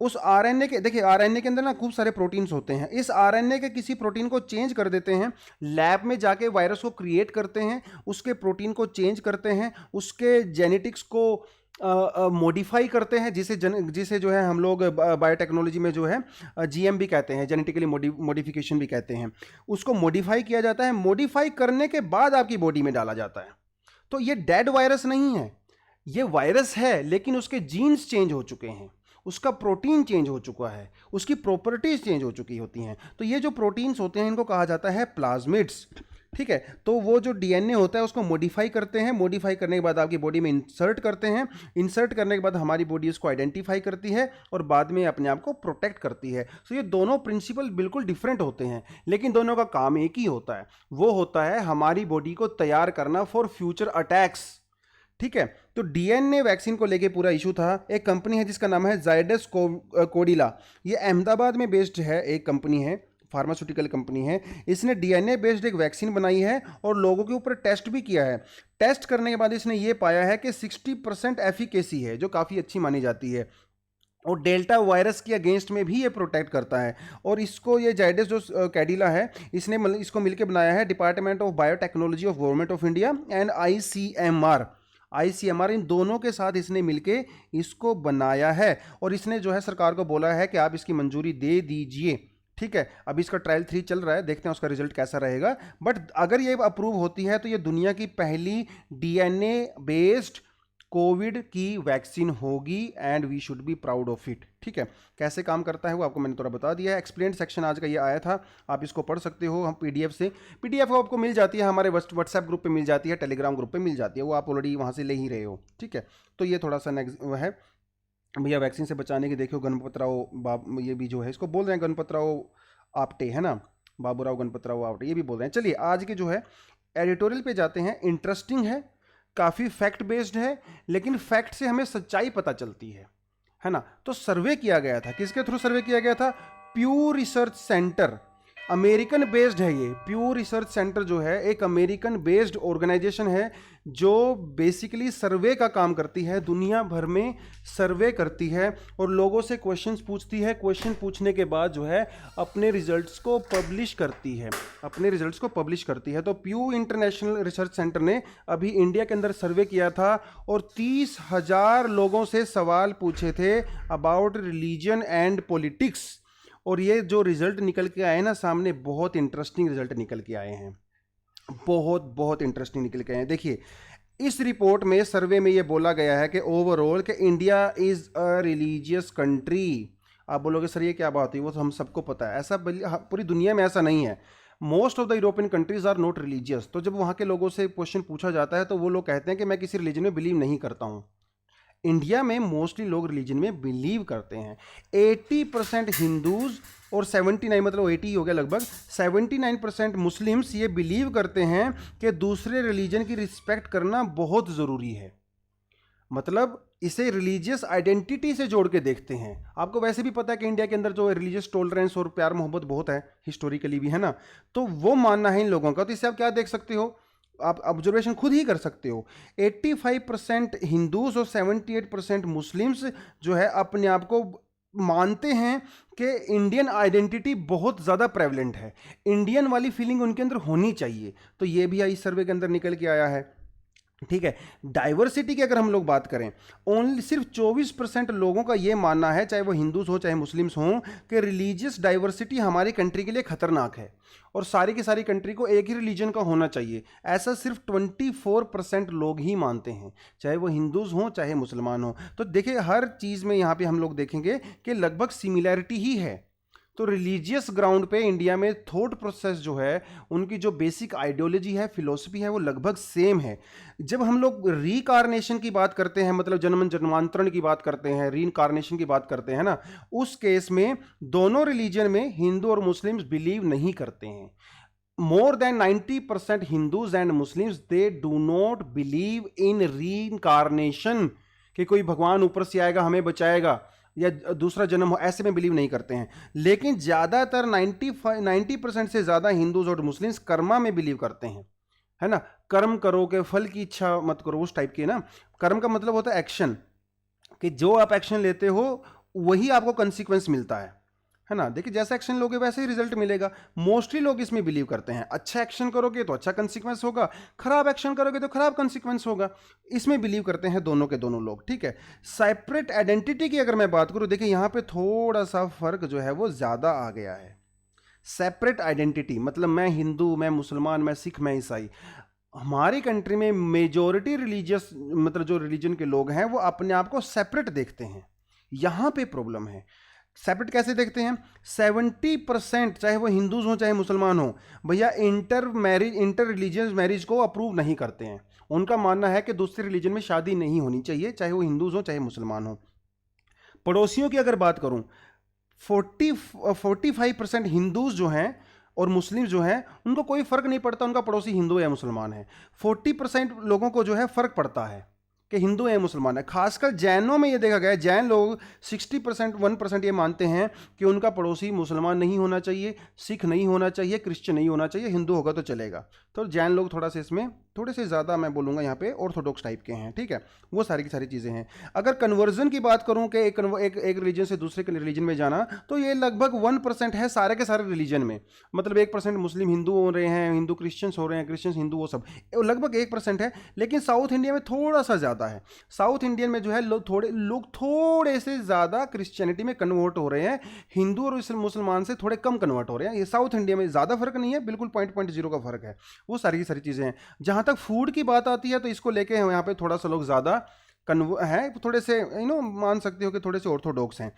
उस RNA के, देखिए RNA के अंदर ना खूब सारे प्रोटीन्स होते हैं, इस RNA के किसी प्रोटीन को चेंज कर देते हैं, लैब में जाके वायरस को क्रिएट करते हैं, उसके प्रोटीन को चेंज करते हैं, उसके जेनेटिक्स को मॉडिफाई करते हैं, जिसे जो है हम लोग बायोटेक्नोलॉजी में जो है GM भी कहते हैं, जेनेटिकली मॉडिफिकेशन भी कहते हैं। उसको मॉडिफाई किया जाता है, मॉडिफाई करने के बाद आपकी बॉडी में डाला जाता है। तो ये डेड वायरस नहीं है, ये वायरस है लेकिन उसके जीन्स चेंज हो चुके हैं, उसका प्रोटीन चेंज हो चुका है, उसकी प्रॉपर्टीज चेंज हो चुकी होती हैं। तो ये जो प्रोटीन्स होते हैं इनको कहा जाता है प्लाज्मिड्स, ठीक है। तो वो जो DNA होता है उसको मॉडिफाई करते हैं, मॉडिफाई करने के बाद आपकी बॉडी में इंसर्ट करते हैं, इंसर्ट करने के बाद हमारी बॉडी उसको आइडेंटिफाई करती है और बाद में अपने आप को प्रोटेक्ट करती है। तो ये दोनों प्रिंसिपल बिल्कुल डिफरेंट होते हैं, लेकिन दोनों का काम एक ही होता है, वो होता है हमारी बॉडी को तैयार करना फॉर फ्यूचर अटैक्स, ठीक है। तो DNA वैक्सीन को लेके पूरा इशू था। एक कंपनी है जिसका नाम है जायडस कोडिला, ये अहमदाबाद में बेस्ड है, एक कंपनी है, फार्मास्यूटिकल कंपनी है। इसने DNA बेस्ड एक वैक्सीन बनाई है और लोगों के ऊपर टेस्ट भी किया है। टेस्ट करने के बाद इसने ये पाया है कि 60% एफिकेसी है, जो काफ़ी अच्छी मानी जाती है, और डेल्टा वायरस के अगेंस्ट में भी ये प्रोटेक्ट करता है। और इसको, ये जायडस जो कैडिला है, इसने इसको मिलकर बनाया है department of biotechnology of government of India and ICMR, इन दोनों के साथ इसने मिलके इसको बनाया है। और इसने जो है सरकार को बोला है कि आप इसकी मंजूरी दे दीजिए, ठीक है। अभी इसका ट्रायल 3 चल रहा है, देखते हैं उसका रिजल्ट कैसा रहेगा। बट अगर ये अप्रूव होती है तो ये दुनिया की पहली DNA बेस्ड कोविड की वैक्सीन होगी and we should be proud of it, ठीक है। कैसे काम करता है वो आपको मैंने थोड़ा बता दिया है। एक्सप्लेन सेक्शन आज का ये आया था, आप इसको पढ़ सकते हो। हम PDF से, PDF आपको मिल जाती है, हमारे व्हाट्सएप ग्रुप पे मिल जाती है, टेलीग्राम ग्रुप पे मिल जाती है, वो आप ऑलरेडी वहाँ से ले ही रहे हो, ठीक है। तो ये थोड़ा सा नेक्स्ट है भैया, वैक्सीन से बचाने की। देखो गणपतराव ये भी जो है इसको बोल रहे हैं गणपतराव आपटे, है ना, बाबूराव गणपतराव आपटे, ये भी बोल रहे हैं। चलिए आज के जो है एडिटोरियल पे जाते हैं। इंटरेस्टिंग है, काफ़ी फैक्ट बेस्ड है, लेकिन फैक्ट से हमें सच्चाई पता चलती है ना। तो सर्वे किया गया था, किसके थ्रू सर्वे किया गया था? प्यू रिसर्च सेंटर, अमेरिकन बेस्ड है ये। प्यू रिसर्च सेंटर जो है एक अमेरिकन बेस्ड ऑर्गेनाइजेशन है जो बेसिकली सर्वे का काम करती है, दुनिया भर में सर्वे करती है और लोगों से क्वेश्चंस पूछती है। क्वेश्चन पूछने के बाद जो है अपने रिजल्ट्स को पब्लिश करती है, तो प्यू इंटरनेशनल रिसर्च सेंटर ने अभी इंडिया के अंदर सर्वे किया था और 30,000 लोगों से सवाल पूछे थे अबाउट रिलीजन एंड पॉलिटिक्स। और ये जो रिजल्ट निकल के आए ना सामने, बहुत इंटरेस्टिंग रिजल्ट निकल के आए हैं, बहुत इंटरेस्टिंग निकल के आए हैं। देखिए इस रिपोर्ट में, सर्वे में ये बोला गया है कि ओवरऑल कि India is a religious country. आप बोलोगे सर ये क्या बात है, वो तो हम सबको पता है, ऐसा पूरी दुनिया में ऐसा नहीं है। Most of the European countries are not religious. तो जब वहाँ के लोगों से क्वेश्चन पूछा जाता है तो वो लोग कहते हैं कि मैं किसी रिलीजन में बिलीव नहीं करता हूँ। इंडिया में मोस्टली लोग रिलीजन में बिलीव करते हैं। 80% हिंदूज और 79, मतलब 80 हो गया लगभग, 79% मुस्लिम्स ये बिलीव करते हैं कि दूसरे रिलीजन की रिस्पेक्ट करना बहुत ज़रूरी है। मतलब इसे रिलीजियस आइडेंटिटी से जोड़ के देखते हैं। आपको वैसे भी पता है कि इंडिया के अंदर जो रिलीजियस टॉलरेंस और प्यार मोहब्बत बहुत है, हिस्टोरिकली भी, है ना। तो वो मानना है इन लोगों का। तो इससे आप क्या देख सकते हो, आप ऑब्जर्वेशन खुद ही कर सकते हो। 85% हिंदूज और 78% मुस्लिम्स जो है अपने आप को मानते हैं कि इंडियन आइडेंटिटी बहुत ज़्यादा प्रेवलेंट है, इंडियन वाली फीलिंग उनके अंदर होनी चाहिए। तो ये भी इस सर्वे के अंदर निकल के आया है। ठीक है, डाइवर्सिटी की अगर हम लोग बात करें, ओनली सिर्फ 24% लोगों का ये मानना है, चाहे वो हिंदूज हो चाहे मुस्लिम्स हों, कि रिलीजियस डाइवर्सिटी हमारी कंट्री के लिए खतरनाक है और सारी की सारी कंट्री को एक ही रिलीजन का होना चाहिए। ऐसा सिर्फ 24% लोग ही मानते हैं, चाहे वो हिंदूज हों चाहे मुसलमान हों। तो देखिए हर चीज़ में यहाँ पे हम लोग देखेंगे कि लगभग सिमिलैरिटी ही है। तो रिलीजियस ग्राउंड पे इंडिया में थॉट प्रोसेस जो है, उनकी जो बेसिक आइडियोलॉजी है, फिलॉसफी है, वो लगभग सेम है। जब हम लोग रीकार्नेशन की बात करते हैं, मतलब जन्म जन्मांतरण की बात करते हैं, रीइनकार्नेशन की बात करते हैं ना, उस केस में दोनों रिलीजन में हिंदू और मुस्लिम्स बिलीव नहीं करते हैं। More than 90% Hindus and Muslims they do not believe in reincarnation, कि कोई भगवान ऊपर से आएगा हमें बचाएगा या दूसरा जन्म हो, ऐसे में बिलीव नहीं करते हैं। लेकिन ज़्यादातर 90% से ज़्यादा हिंदूज और मुस्लिम्स कर्मा में बिलीव करते हैं, है ना। कर्म करो के फल की इच्छा मत करो, उस टाइप के ना। कर्म का मतलब होता है एक्शन, कि जो आप एक्शन लेते हो वही आपको कंसिक्वेंस मिलता है ना। देखिए जैसा एक्शन लोगे वैसे ही रिजल्ट मिलेगा। मोस्टली लोग इसमें बिलीव करते हैं, अच्छा एक्शन करोगे तो अच्छा कंसिक्वेंस होगा, खराब एक्शन करोगे तो खराब कंसिक्वेंस होगा। इसमें बिलीव करते हैं दोनों के दोनों लोग। ठीक है, सेपरेट आइडेंटिटी की अगर मैं बात करूं, देखिए यहाँ पे थोड़ा सा फर्क जो है वो ज़्यादा आ गया है। सेपरेट आइडेंटिटी मतलब मैं हिंदू, मैं मुसलमान, मैं सिख, मैं ईसाई। हमारी कंट्री में मेजोरिटी रिलीजियस, मतलब जो रिलीजन के लोग हैं, वो अपने आप को सेपरेट देखते हैं। यहाँ पे प्रॉब्लम है। सेपरेट कैसे देखते हैं? 70%, चाहे वो हिंदूज हो चाहे मुसलमान हो, भैया इंटर रिलीजियस मैरिज को अप्रूव नहीं करते हैं। उनका मानना है कि दूसरे रिलीजन में शादी नहीं होनी चाहिए, चाहे वो हिंदूज हो चाहे मुसलमान हो। पड़ोसियों की अगर बात करूं, 45% हिंदूज जो हैं और मुस्लिम जो हैं, उनको कोई फर्क नहीं पड़ता उनका पड़ोसी हिंदू या मुसलमान है। 40% लोगों को जो है फर्क पड़ता है कि हिंदू है मुसलमान है। खासकर जैनों में ये देखा गया है, जैन लोग 60%, 1% ये मानते हैं कि उनका पड़ोसी मुसलमान नहीं होना चाहिए, सिख नहीं होना चाहिए, क्रिश्चियन नहीं होना चाहिए, हिंदू होगा तो चलेगा। तो जैन लोग थोड़ा सा इसमें थोड़े से ज़्यादा, मैं बोलूँगा यहाँ पे ऑर्थोडॉक्स टाइप के हैं। ठीक है, वो सारी की सारी चीज़ें हैं। अगर कन्वर्जन की बात करूँ कि एक रिलीजन से दूसरे के रिलीजन में जाना, तो ये लगभग 1% है सारे के सारे रिलीजन में। मतलब 1% मुस्लिम हिंदू हो रहे हैं, हिंदू क्रिश्चियंस हो रहे हैं, क्रिश्चियंस हिंदू, वो सब लगभग 1% है। लेकिन साउथ इंडिया में थोड़ा सा ज़्यादा है। साउथ इंडियन में जो है लोग थोड़े से ज़्यादा क्रिश्चियनिटी में कन्वर्ट हो रहे हैं, हिंदू और मुसलमान से थोड़े कम कन्वर्ट हो रहे हैं। ये साउथ इंडिया में ज़्यादा फर्क नहीं है, बिल्कुल 0.0 का फर्क है। वो सारी की सारी चीज़ें हैं। जहाँ तक फूड की बात आती है, तो इसको लेके यहाँ पे थोड़ा सा लोग ज़्यादा है, थोड़े से मान सकते हो कि थोड़े से ऑर्थोडॉक्स हैं।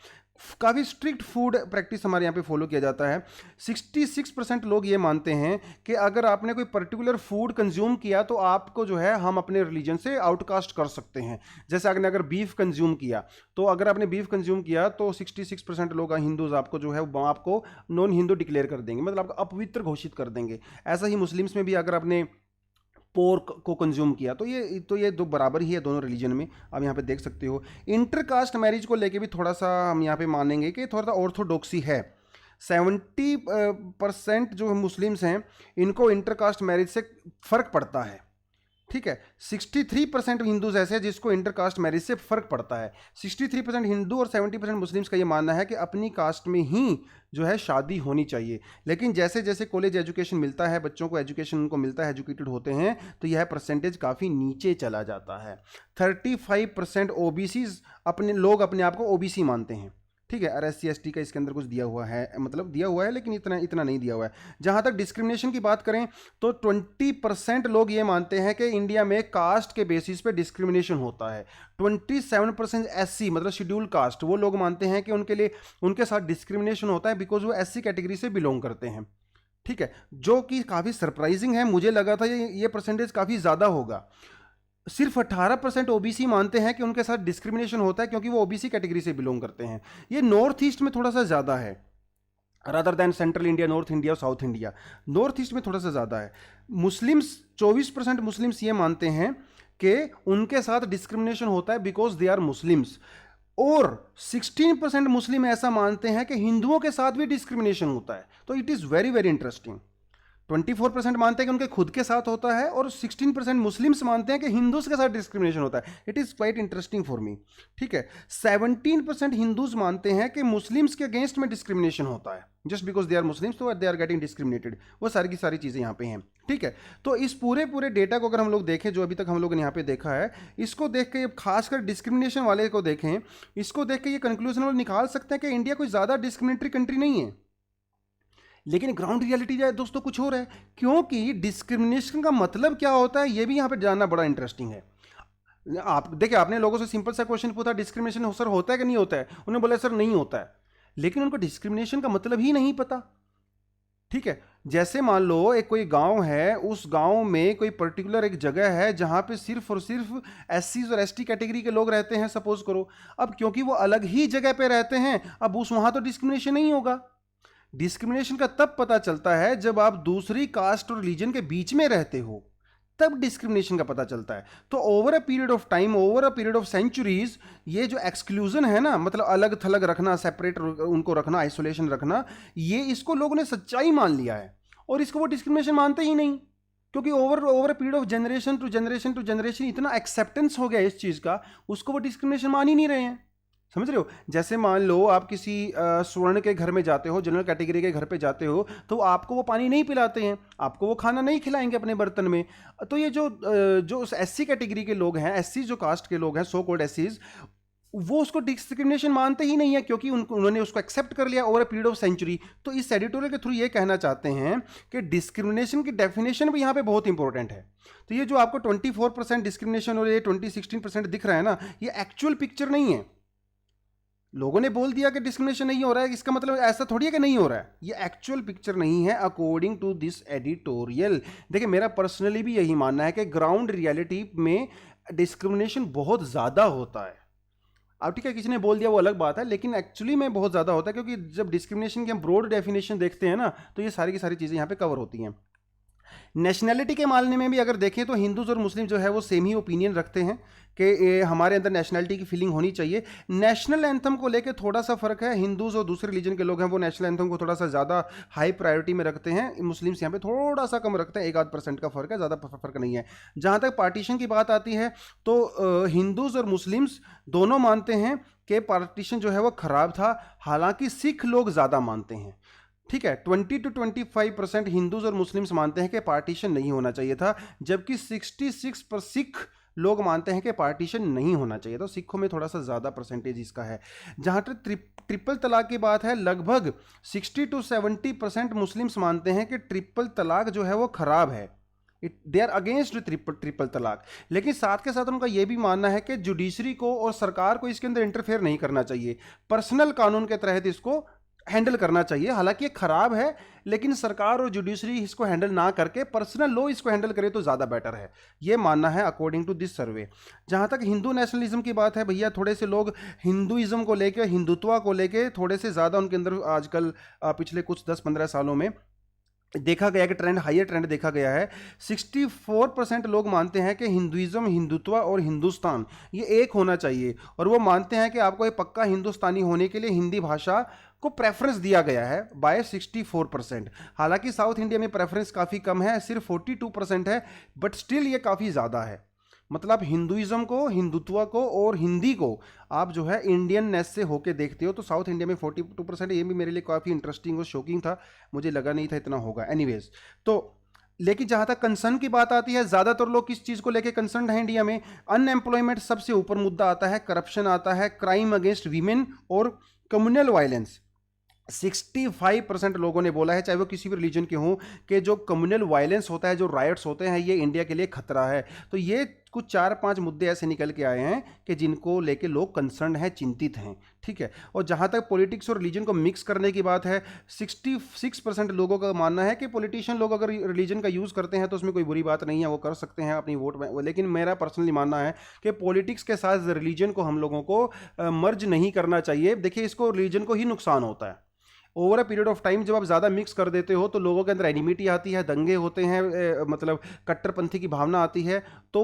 काफ़ी स्ट्रिक्ट फूड प्रैक्टिस हमारे यहाँ पे फॉलो किया जाता है। 66% लोग ये मानते हैं कि अगर आपने कोई पर्टिकुलर फूड कंज्यूम किया तो आपको जो है हम अपने रिलीजन से आउटकास्ट कर सकते हैं। जैसे आपने अगर बीफ कंज्यूम किया, तो अगर आपने बीफ कंज्यूम किया तो 66% लोग हिंदूज आपको जो है वो आपको नॉन हिंदू डिक्लेयर कर देंगे, मतलब आपको अपवित्र घोषित कर देंगे। ऐसा ही मुस्लिम्स में भी अगर आपने पोर्क को कंज्यूम किया तो ये दो बराबर ही है दोनों रिलीजन में। आप यहाँ पे देख सकते हो। इंटरकास्ट मैरिज को लेके भी थोड़ा सा हम यहाँ पे मानेंगे कि थोड़ा सा ऑर्थोडॉक्सी है। 70% जो मुस्लिम्स हैं, इनको इंटरकास्ट मैरिज से फ़र्क पड़ता है। ठीक है, 63% हिंदूज ऐसे हैं जिसको इंटरकास्ट मैरिज से फ़र्क पड़ता है। 63% हिंदू और 70% मुस्लिम्स का ये मानना है कि अपनी कास्ट में ही जो है शादी होनी चाहिए। लेकिन जैसे जैसे कॉलेज एजुकेशन मिलता है, बच्चों को एजुकेशन उनको मिलता है, एजुकेटेड होते हैं, तो यह परसेंटेज काफ़ी नीचे चला जाता है। 35% ओबीसी अपने आप को ओबीसी मानते हैं। ठीक है। और SC ST का इसके अंदर कुछ दिया हुआ है, मतलब दिया हुआ है लेकिन इतना इतना नहीं दिया हुआ है। जहाँ तक डिस्क्रिमिनेशन की बात करें तो 20% लोग ये मानते हैं कि इंडिया में कास्ट के बेसिस पे डिस्क्रिमिनेशन होता है। 27% SC मतलब शेड्यूल कास्ट, वो लोग मानते हैं कि उनके लिए उनके साथ डिस्क्रिमिनेशन होता है बिकॉज वो SC कैटेगरी से बिलोंग करते हैं। ठीक है, जो कि काफ़ी सरप्राइजिंग है। मुझे लगा था ये परसेंटेज काफ़ी ज़्यादा होगा। सिर्फ 18% OBC मानते हैं कि उनके साथ डिस्क्रिमिनेशन होता है क्योंकि वो OBC कैटेगरी से बिलोंग करते हैं। ये नॉर्थ ईस्ट में थोड़ा सा ज़्यादा है rather than central India, north India और साउथ इंडिया। नॉर्थ ईस्ट में थोड़ा सा ज़्यादा है। मुस्लिम्स 24% मुस्लिम्स ये मानते हैं कि उनके साथ डिस्क्रिमिनेशन होता है बिकॉज दे आर मुस्लिम्स, और 16% मुस्लिम ऐसा मानते हैं कि हिंदुओं के साथ भी डिस्क्रिमिनेशन होता है। तो it is very very interesting. 24% मानते हैं कि उनके खुद के साथ होता है और 16% मुस्लिम्स मानते हैं कि हिंदूज के साथ डिस्क्रिमिनेशन होता है। It is quite interesting for me. ठीक है, 17% हिंदूज मानते हैं कि मुस्लिम्स के अगेंस्ट में डिस्क्रिमिनेशन होता है just because they are Muslims, तो दे आर गेटिंग डिस्क्रिमिनेटेड। वो सारी की सारी चीज़ें यहाँ पे हैं। ठीक है, तो इस पूरे डेटा को अगर हम लोग देखें, जो अभी तक हम लोगों ने यहाँ पे देखा है, इसको देख के खासकर डिस्क्रिमिनेशन वाले को देखें, इसको देख के ये कंक्लूजन निकाल सकते हैं कि इंडिया कोई ज़्यादा डिस्क्रिमिनेटरी कंट्री नहीं है। लेकिन ग्राउंड रियलिटी जाए दोस्तों कुछ और है, क्योंकि डिस्क्रिमिनेशन का मतलब क्या होता है ये भी यहाँ पे जानना बड़ा इंटरेस्टिंग है। आप देखिए, आपने लोगों से सिंपल सा क्वेश्चन पूछा, डिस्क्रिमिनेशन सर होता है कि नहीं होता है, उन्होंने बोला सर नहीं होता है, लेकिन उनको डिस्क्रिमिनेशन का मतलब ही नहीं पता। ठीक है, जैसे मान लो एक कोई गांव है, उस गांव में कोई पर्टिकुलर एक जगह है जहां पे सिर्फ और सिर्फ SC और ST कैटेगरी के लोग रहते हैं, सपोज करो। अब क्योंकि वो अलग ही जगह पे रहते हैं, अब उस वहां तो डिस्क्रिमिनेशन नहीं होगा। डिस्क्रिमिनेशन का तब पता चलता है जब आप दूसरी कास्ट और रिलीजन के बीच में रहते हो, तब डिस्क्रिमिनेशन का पता चलता है। तो over a period of time, over a period of centuries, ये जो एक्सक्लूजन है ना, मतलब अलग थलग रखना, सेपरेट उनको रखना, आइसोलेशन रखना, ये इसको लोगों ने सच्चाई मान लिया है और इसको वो डिस्क्रिमिनेशन मानते ही नहीं, क्योंकि over a period of generation to generation to generation इतना एक्सेप्टेंस हो गया इस चीज़ का, उसको वो डिस्क्रिमिनेशन मान ही नहीं रहे हैं। समझ रहे हो? जैसे मान लो आप किसी स्वर्ण के घर में जाते हो, जनरल कैटेगरी के घर पे जाते हो, तो आपको वो पानी नहीं पिलाते हैं, आपको वो खाना नहीं खिलाएंगे अपने बर्तन में। तो ये जो SC कैटेगरी के लोग हैं, SC जो कास्ट के लोग हैं, सो कॉल्ड SCs, वो उसको डिस्क्रिमिनेशन मानते ही नहीं है क्योंकि उन्होंने उसको एक्सेप्ट कर लिया over a period of century. तो इस एडिटोरियल के थ्रू ये कहना चाहते हैं कि डिस्क्रिमिनेशन की डेफिनेशन भी यहाँ पे बहुत इंपॉर्टेंट है। तो ये जो आपको 24% डिस्क्रिमिनेशन और ये 16% दिख रहा है ना, ये एक्चुअल पिक्चर नहीं है। लोगों ने बोल दिया कि डिस्क्रिमिनेशन नहीं हो रहा है, इसका मतलब ऐसा थोड़ी है कि नहीं हो रहा है। ये एक्चुअल पिक्चर नहीं है अकॉर्डिंग टू दिस एडिटोरियल। देखिए, मेरा पर्सनली भी यही मानना है कि ग्राउंड रियलिटी में डिस्क्रिमिनेशन बहुत ज़्यादा होता है। अब ठीक है, किसी ने बोल दिया वो अलग बात है, लेकिन एक्चुअली में बहुत ज़्यादा होता है, क्योंकि जब डिस्क्रिमिनेशन की हम ब्रॉड डेफिनेशन देखते हैं ना, तो ये सारी की सारी चीज़ें यहाँ पे कवर होती हैं। नेशनैलिटी के मामले में भी अगर देखें तो हिंदूज और मुस्लिम जो है वो सेम ही ओपिनियन रखते हैं कि हमारे अंदर नेशनैलिटी की फीलिंग होनी चाहिए। नेशनल एंथम को लेके थोड़ा सा फर्क है, हिंदूज और दूसरे रिलीजन के लोग हैं वो नेशनल एंथम को थोड़ा सा ज़्यादा हाई प्रायोरिटी में रखते हैं, मुस्लिम्स यहाँ पे थोड़ा सा कम रखते हैं, 1-8% का फर्क है, ज़्यादा फर्क नहीं है। जहाँ तक पार्टीशन की बात आती है तो हिंदूज और मुस्लिम्स दोनों मानते हैं कि पार्टीशन जो है वो ख़राब था, हालांकि सिख लोग ज़्यादा मानते हैं। ठीक है, 20 to 25% हिंदूज और मुस्लिम्स मानते हैं कि पार्टीशन नहीं होना चाहिए था, जबकि 66 पर सिख लोग मानते हैं कि पार्टीशन नहीं होना चाहिए। तो सिखों में थोड़ा सा ज़्यादा परसेंटेज इसका है। जहाँ तक ट्रिपल तलाक की बात है, लगभग 60 to 70% मुस्लिम्स मानते हैं कि ट्रिपल तलाक जो है वो ख़राब है, दे आर अगेंस्ट ट्रिपल तलाक। लेकिन साथ के साथ उनका यह भी मानना है कि जुडिशरी को और सरकार को इसके अंदर इंटरफेयर नहीं करना चाहिए, पर्सनल कानून के तहत इसको हैंडल करना चाहिए। हालांकि ये खराब है, लेकिन सरकार और जुडिशरी इसको हैंडल ना करके पर्सनल लॉ इसको हैंडल करे तो ज़्यादा बेटर है, ये मानना है अकॉर्डिंग टू दिस सर्वे। जहाँ तक हिंदू नेशनलिज्म की बात है, भैया थोड़े से लोग हिंदुइज्म को लेके, हिंदुत्व को लेके थोड़े से ज़्यादा उनके अंदर आजकल पिछले कुछ 10-15 सालों में देखा गया कि ट्रेंड, हाइयर ट्रेंड देखा गया है। 64% लोग मानते हैं कि हिंदुइज्म, हिंदुत्व और हिंदुस्तान ये एक होना चाहिए, और वो मानते हैं कि आपको एक पक्का हिंदुस्तानी होने के लिए हिंदी भाषा को प्रेफरेंस दिया गया है बाय 64%। हालांकि साउथ इंडिया में प्रेफरेंस काफ़ी कम है, सिर्फ 42% है, बट स्टिल ये काफ़ी ज़्यादा है। मतलब हिंदुइज्म को, हिंदुत्व को और हिंदी को आप जो है इंडियन नेस से होके देखते हो तो साउथ इंडिया में 42% है। ये भी मेरे लिए काफ़ी इंटरेस्टिंग और शॉकिंग था, मुझे लगा नहीं था इतना होगा। एनीवेज, तो लेकिन जहाँ तक कंसर्न की बात आती है, ज़्यादातर लोग किस चीज़ को लेके कंसर्न है इंडिया में? अनएम्प्लॉयमेंट सबसे ऊपर मुद्दा आता है, करप्शन आता है, क्राइम अगेंस्ट वीमेन और कम्युनल वायलेंस 65% लोगों ने बोला है, चाहे वो किसी भी रिलीजन के हों, कि जो कम्युनल वायलेंस होता है, जो राइट्स होते हैं, ये इंडिया के लिए खतरा है। तो ये कुछ 4-5 मुद्दे ऐसे निकल के आए हैं कि जिनको लेके लोग कंसर्न हैं, चिंतित हैं, ठीक है। और जहाँ तक पॉलिटिक्स और रिलीजन को मिक्स करने की बात है, 66% लोगों का मानना है कि पॉलिटिशियन लोग अगर रिलीजन का यूज़ करते हैं तो उसमें कोई बुरी बात नहीं है, वो कर सकते हैं अपनी वोट में। लेकिन मेरा पर्सनली मानना है कि पॉलिटिक्स के साथ रिलीजन को हम लोगों को मर्ज नहीं करना चाहिए। देखिए, इसको रिलीजन को ही नुकसान होता है over a period of time. जब आप ज़्यादा मिक्स कर देते हो तो लोगों के अंदर एनिमिटी आती है, दंगे होते हैं, मतलब कट्टरपंथी की भावना आती है, तो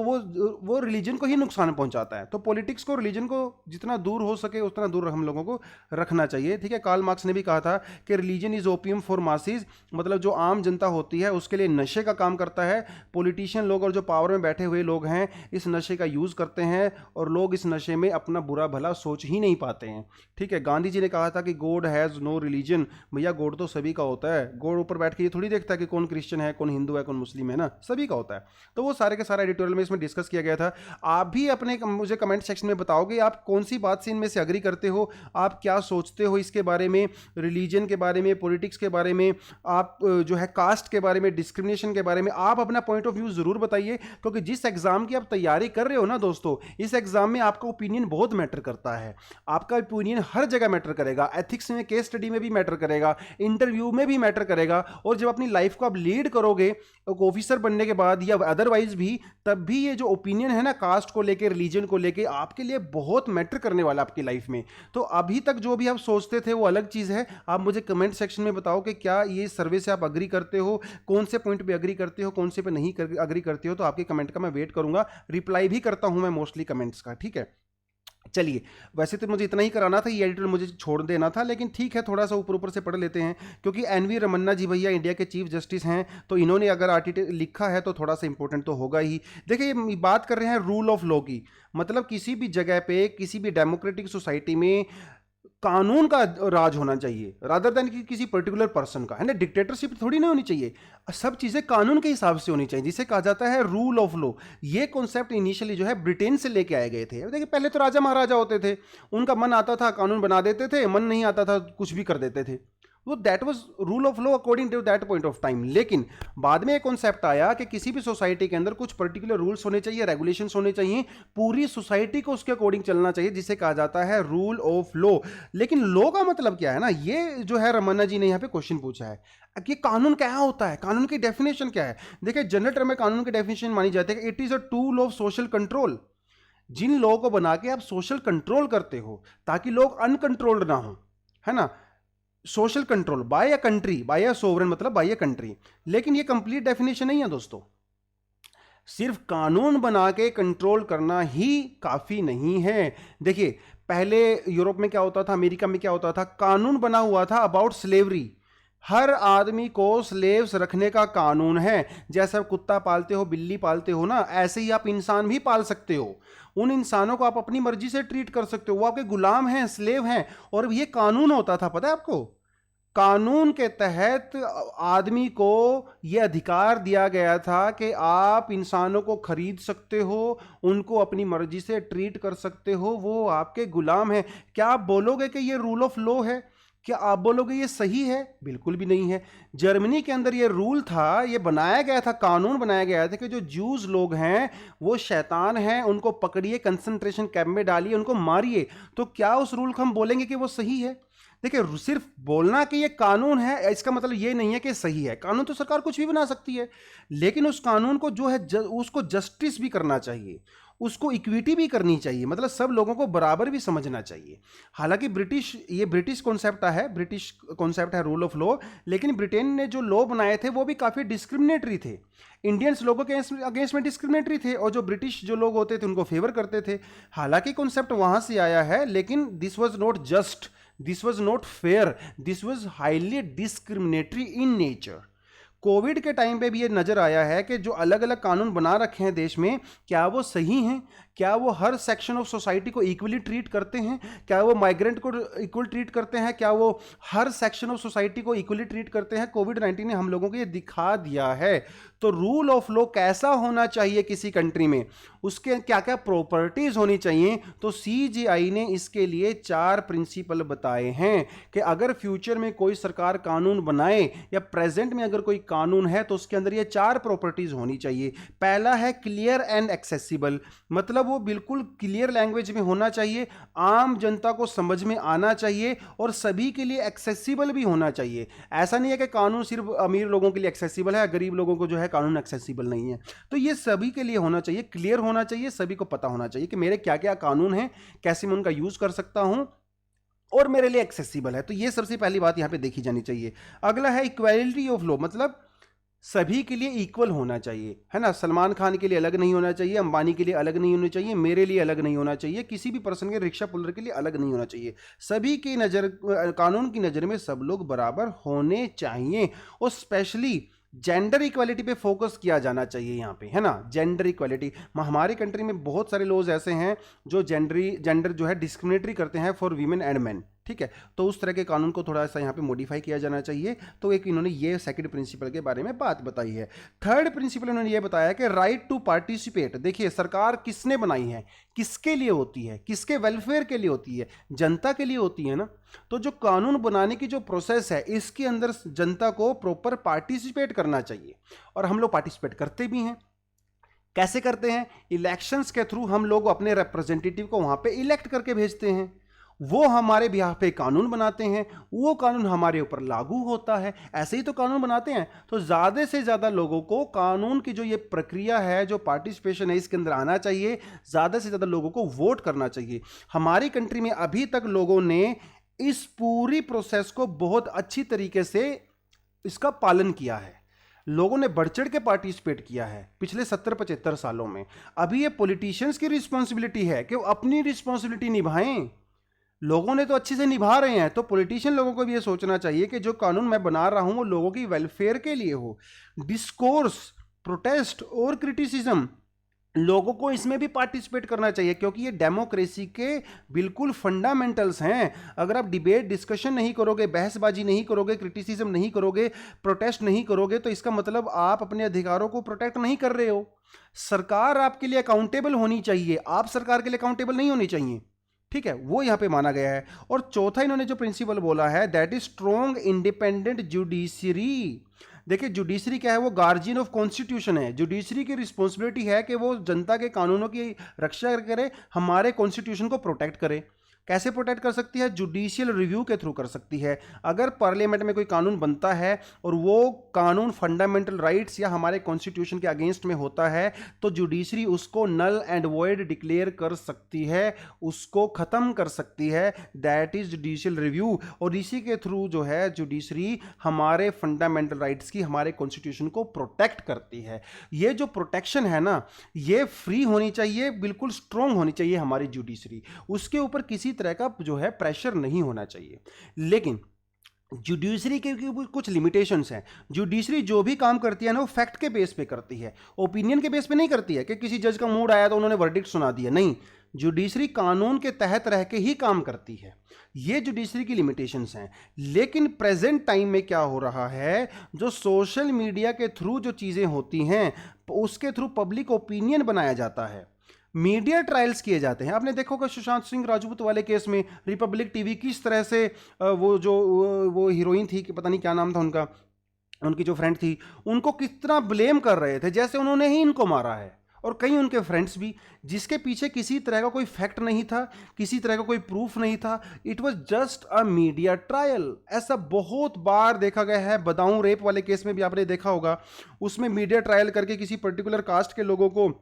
वो रिलीजन को ही नुकसान पहुंचाता है। तो पॉलिटिक्स को, रिलीजन को जितना दूर हो सके उतना दूर हम लोगों को रखना चाहिए, ठीक है। कार्ल मार्क्स ने भी कहा था कि religion is opium for masses, मतलब जो आम जनता होती है उसके लिए नशे का काम करता है। पॉलिटिशियन लोग और जो पावर में बैठे हुए लोग हैं इस नशे का यूज़ करते हैं और लोग इस नशे में अपना बुरा भला सोच ही नहीं पाते हैं, ठीक है। गांधी जी ने कहा था कि गॉड हैज़ नो रिलीजन। भैया गॉड तो सभी का होता है, गॉड ऊपर बैठ के ये थोड़ी देखता है कि कौन क्रिश्चियन है, कौन हिंदू है, कौन मुस्लिम है ना, सभी का होता है। तो वो सारे के सारा एडिटोरियल में इसमें डिस्कस किया गया था। आप भी अपने मुझे कमेंट सेक्शन में बताओगे आप कौन सी बात से इनमें से अग्री करते हो, आप क्या सोचते हो इसके बारे में, रिलीजन के बारे में, पॉलिटिक्स के बारे में, आप जो है कास्ट के बारे में, डिस्क्रिमिनेशन के बारे में, आप अपना पॉइंट ऑफ व्यू जरूर बताइए। क्योंकि जिस एग्जाम की आप तैयारी कर रहे हो ना दोस्तों, इस एग्जाम में आपका ओपिनियन बहुत मैटर करता है। आपका ओपिनियन हर जगह मैटर करेगा, एथिक्स में, केस स्टडी में भी मैटर करेगा, इंटरव्यू में भी मैटर करेगा। और जब अपनी लाइफ को आप लीड करोगे एक ऑफिसर बनने के बाद या अदरवाइज भी, तब भी ये जो ओपिनियन है ना कास्ट को लेके, रिलीजन को लेके, आपके लिए बहुत मैटर करने वाला आपकी लाइफ में। तो अभी तक जो भी आप सोचते थे वो अलग चीज़ है। आप मुझे कमेंट सेक्शन में बताओ कि क्या ये सर्वे से आप अग्री करते हो, कौन से पॉइंट पे अग्री करते हो, कौन से पे नहीं अग्री करते हो। तो आपके कमेंट का मैं वेट करूंगा, रिप्लाई भी करता हूं मैं मोस्टली कमेंट्स का, ठीक है। चलिए, वैसे तो मुझे इतना ही कराना था, ये एडिटर मुझे छोड़ देना था, लेकिन ठीक है, थोड़ा सा ऊपर ऊपर से पढ़ लेते हैं। क्योंकि एनवी रमन्ना जी भैया इंडिया के चीफ जस्टिस हैं, तो इन्होंने अगर आर्टिकल लिखा है तो थोड़ा सा इंपॉर्टेंट तो होगा ही। देखिए, ये बात कर रहे हैं रूल ऑफ लॉ की, मतलब किसी भी जगह पे, किसी भी डेमोक्रेटिक सोसाइटी में कानून का राज होना चाहिए रादर देन कि किसी पर्टिकुलर पर्सन का, है ना। डिक्टेटरशिप थोड़ी ना होनी चाहिए, सब चीज़ें कानून के हिसाब से होनी चाहिए, जिसे कहा जाता है रूल ऑफ लॉ। ये कॉन्सेप्ट इनिशियली जो है ब्रिटेन से लेके आए गए थे। देखिए, पहले तो राजा महाराजा होते थे, उनका मन आता था कानून बना देते थे, मन नहीं आता था कुछ भी कर देते थे। वो that was rule of law according to that point of time. लेकिन बाद में एक कॉन्सेप्ट आया कि किसी भी सोसाइटी के अंदर कुछ पर्टिकुलर रूल्स होने चाहिए, रेगुलेशंस होने चाहिए, पूरी सोसाइटी को उसके अकॉर्डिंग चलना चाहिए, जिसे कहा जाता है रूल ऑफ लॉ। लेकिन लॉ का मतलब क्या है ना, ये जो है रमन्ना जी ने यहाँ पे क्वेश्चन पूछा है कि कानून क्या होता है, कानून की डेफिनेशन क्या है। देखिए, जनरल टर्म में कानून की डेफिनेशन मानी जाती है कि it is a tool of social control. जिन लॉ को बना के आप सोशल कंट्रोल करते हो ताकि लोग अनकंट्रोल्ड ना हो, है ना। Social control by a country, by a sovereign, मतलब बाय अ कंट्री। लेकिन ये कंप्लीट डेफिनेशन नहीं है दोस्तों। सिर्फ कानून बना के कंट्रोल करना ही काफी नहीं है। देखिए, पहले यूरोप में क्या होता था, अमेरिका में क्या होता था, कानून बना हुआ था अबाउट स्लेवरी। हर आदमी को स्लेव्स रखने का कानून है। जैसे आप कुत्ता पालते हो, बिल्ली पालते हो ना, ऐसे ही आप इंसान भी पाल सकते हो। उन इंसानों को आप अपनी मर्जी से ट्रीट कर सकते हो, वो आपके गुलाम हैं, स्लेव हैं। और ये कानून होता था, पता है आपको। कानून के तहत आदमी को यह अधिकार दिया गया था कि आप इंसानों को खरीद सकते हो, उनको अपनी मर्जी से ट्रीट कर सकते हो, वो आपके गुलाम हैं। क्या आप बोलोगे कि ये रूल ऑफ लॉ है? क्या आप बोलोगे ये सही है? बिल्कुल भी नहीं है। जर्मनी के अंदर ये रूल था, ये बनाया गया था, कानून बनाया गया था कि जो जूस लोग हैं वो शैतान हैं, उनको पकड़िए, कंसंट्रेशन कैंप में डालिए, उनको मारिए। तो क्या उस रूल को हम बोलेंगे कि वो सही है? देखिए, सिर्फ बोलना कि ये कानून है इसका मतलब ये नहीं है कि सही है। कानून तो सरकार कुछ भी बना सकती है, लेकिन उस कानून को जो है उसको जस्टिस भी करना चाहिए, उसको इक्विटी भी करनी चाहिए, मतलब सब लोगों को बराबर भी समझना चाहिए। हालांकि ये ब्रिटिश कॉन्सेप्ट है, ब्रिटिश कॉन्सेप्ट है रूल ऑफ लॉ, लेकिन ब्रिटेन ने जो लॉ बनाए थे वो भी काफ़ी डिस्क्रिमिनेटरी थे। इंडियंस लोगों के अगेंस्ट में डिस्क्रिमिनेटरी थे, और जो ब्रिटिश जो लोग होते थे उनको फेवर करते थे। हालांकि कॉन्सेप्ट वहाँ से आया है, लेकिन this was not just, this was not fair, this was highly discriminatory in nature. Covid के टाइम पे भी ये नज़र आया है कि जो अलग अलग कानून बना रखे हैं देश में, क्या वो सही हैं? क्या वो हर सेक्शन ऑफ सोसाइटी को इक्वली ट्रीट करते हैं? क्या वो माइग्रेंट को इक्वल ट्रीट करते हैं? क्या वो हर सेक्शन ऑफ सोसाइटी को इक्वली ट्रीट करते हैं? कोविड-19 ने हम लोगों को ये दिखा दिया है। तो रूल ऑफ लॉ कैसा होना चाहिए किसी कंट्री में, उसके क्या क्या प्रॉपर्टीज होनी चाहिए, तो सीजीआई ने इसके लिए 4 प्रिंसिपल बताए हैं कि अगर फ्यूचर में कोई सरकार कानून बनाए या प्रेजेंट में अगर कोई कानून है तो उसके अंदर ये 4 प्रॉपर्टीज होनी चाहिए। पहला है क्लियर एंड एक्सेसिबल, मतलब वो बिल्कुल क्लियर लैंग्वेज में होना चाहिए, आम जनता को समझ में आना चाहिए और सभी के लिए एक्सेसिबल भी होना चाहिए। ऐसा नहीं है कि कानून सिर्फ अमीर लोगों के लिए एक्सेसिबल है, गरीब लोगों को जो है कानून एक्सेसिबल नहीं है। तो ये सभी के लिए होना चाहिए, क्लियर होना चाहिए, सभी को पता होना चाहिए कि मेरे क्या क्या कानून हैं, कैसे मैं उनका यूज कर सकता हूं और मेरे लिए एक्सेसिबल है। तो ये सबसे पहली बात यहां पे देखी जानी चाहिए। अगला है इक्वालिटी ऑफ लॉ, मतलब सभी के लिए इक्वल होना चाहिए, है ना। सलमान खान के लिए अलग नहीं होना चाहिए, अंबानी के लिए अलग नहीं होना चाहिए, मेरे लिए अलग नहीं होना चाहिए, किसी भी पर्सन के रिक्शा पुलर के लिए अलग नहीं होना चाहिए। सभी की नज़र, कानून की नज़र में सब लोग बराबर होने चाहिए और स्पेशली जेंडर इक्वालिटी पे फोकस किया जाना चाहिए यहाँ पे, है ना। जेंडर इक्वालिटी, हमारी कंट्री में बहुत सारे लॉज ऐसे हैं जो जेंडर जो है डिस्क्रिमिनेटरी करते हैं फॉर वीमेन एंड मेन, ठीक है। तो उस तरह के कानून को थोड़ा सा यहाँ पे मॉडिफाई किया जाना चाहिए। तो एक इन्होंने ये सेकंड प्रिंसिपल के बारे में बात बताई है। थर्ड प्रिंसिपल इन्होंने ये बताया कि राइट टू पार्टिसिपेट। देखिए सरकार किसने बनाई है, किसके लिए होती है, किसके वेलफेयर के लिए होती है, जनता के लिए होती है ना। तो जो कानून बनाने की जो प्रोसेस है इसके अंदर जनता को प्रॉपर पार्टिसिपेट करना चाहिए और हम लोग पार्टिसिपेट करते भी हैं। कैसे करते हैं? इलेक्शंस के थ्रू हम लोग अपने रिप्रेजेंटेटिव को वहां पे इलेक्ट करके भेजते हैं, वो हमारे बिहाफ पे कानून बनाते हैं, वो कानून हमारे ऊपर लागू होता है। ऐसे ही तो कानून बनाते हैं। तो ज़्यादा से ज़्यादा लोगों को कानून की जो ये प्रक्रिया है, जो पार्टिसिपेशन है, इसके अंदर आना चाहिए। ज़्यादा से ज़्यादा लोगों को वोट करना चाहिए। हमारी कंट्री में अभी तक लोगों ने इस पूरी प्रोसेस को बहुत अच्छी तरीके से इसका पालन किया है। लोगों ने बढ़ चढ़ के पार्टिसिपेट किया है पिछले 70-75 सालों में। अभी ये पॉलिटिशियंस की रिस्पॉन्सिबिलिटी है कि वो अपनी रिस्पॉन्सिबिलिटी निभाएं। लोगों ने तो अच्छे से निभा रहे हैं, तो पॉलिटिशियन लोगों को भी ये सोचना चाहिए कि जो कानून मैं बना रहा हूं वो लोगों की वेलफेयर के लिए हो। डिस्कोर्स, प्रोटेस्ट और क्रिटिसिज्म, लोगों को इसमें भी पार्टिसिपेट करना चाहिए क्योंकि ये डेमोक्रेसी के बिल्कुल फंडामेंटल्स हैं। अगर आप डिबेट डिस्कशन नहीं करोगे, बहसबाजी नहीं करोगे, क्रिटिसिज्म नहीं करोगे, प्रोटेस्ट नहीं करोगे, तो इसका मतलब आप अपने अधिकारों को प्रोटेक्ट नहीं कर रहे हो। सरकार आपके लिए अकाउंटेबल होनी चाहिए, आप सरकार के लिए अकाउंटेबल नहीं होनी चाहिए, ठीक है। वो यहां पे माना गया है। और चौथा इन्होंने जो प्रिंसिपल बोला है that is strong independent judiciary. देखिए जुडिशरी क्या है? वो गार्जियन ऑफ कॉन्स्टिट्यूशन है। जुडिशरी की रिस्पॉन्सिबिलिटी है कि वो जनता के कानूनों की रक्षा करे, हमारे कॉन्स्टिट्यूशन को प्रोटेक्ट करे। कैसे प्रोटेक्ट कर सकती है? जुडिशियल रिव्यू के थ्रू कर सकती है। अगर पार्लियामेंट में कोई कानून बनता है और वो कानून फंडामेंटल राइट्स या हमारे कॉन्स्टिट्यूशन के अगेंस्ट में होता है तो जुडिशरी उसको नल एंड वॉइड डिक्लेयर कर सकती है, उसको खत्म कर सकती है। That is judicial review. और इसी के थ्रू जो है जुडिशरी हमारे फंडामेंटल राइट्स की, हमारे कॉन्स्टिट्यूशन को प्रोटेक्ट करती है। ये जो प्रोटेक्शन है ना, ये फ्री होनी चाहिए, बिल्कुल स्ट्रॉन्ग होनी चाहिए हमारी जुडिशरी। उसके ऊपर किसी तरह का जो है प्रेशर नहीं होना चाहिए। लेकिन जुडिशरी के कुछ लिमिटेशंस हैं। जुडिशरी जो भी काम करती है ना वो फैक्ट के बेस पे करती है, ओपिनियन के बेस पे नहीं करती है कि किसी जज का मूड आया तो उन्होंने वर्डिक्ट सुना दिया। नहीं, जुडिशरी कानून के तहत रह के ही काम करती है। ये जुडिशरी की लिमिटेशंस हैं। लेकिन प्रेजेंट टाइम में क्या हो रहा है, जो सोशल मीडिया के थ्रू जो चीज़ें होती हैं उसके थ्रू पब्लिक ओपिनियन बनाया जाता है, मीडिया ट्रायल्स किए जाते हैं। आपने देखा होगा सुशांत सिंह राजपूत वाले केस में रिपब्लिक टीवी किस तरह से वो हीरोइन थी कि पता नहीं क्या नाम था उनका, उनकी जो फ्रेंड थी, उनको कितना ब्लेम कर रहे थे जैसे उन्होंने ही इनको मारा है, और कई उनके फ्रेंड्स भी, जिसके पीछे किसी तरह का कोई फैक्ट नहीं था, किसी तरह का कोई प्रूफ नहीं था। It was just a media trial. ऐसा बहुत बार देखा गया है। बदाऊं रेप वाले केस में भी आपने देखा होगा, उसमें मीडिया ट्रायल करके किसी पर्टिकुलर कास्ट के लोगों को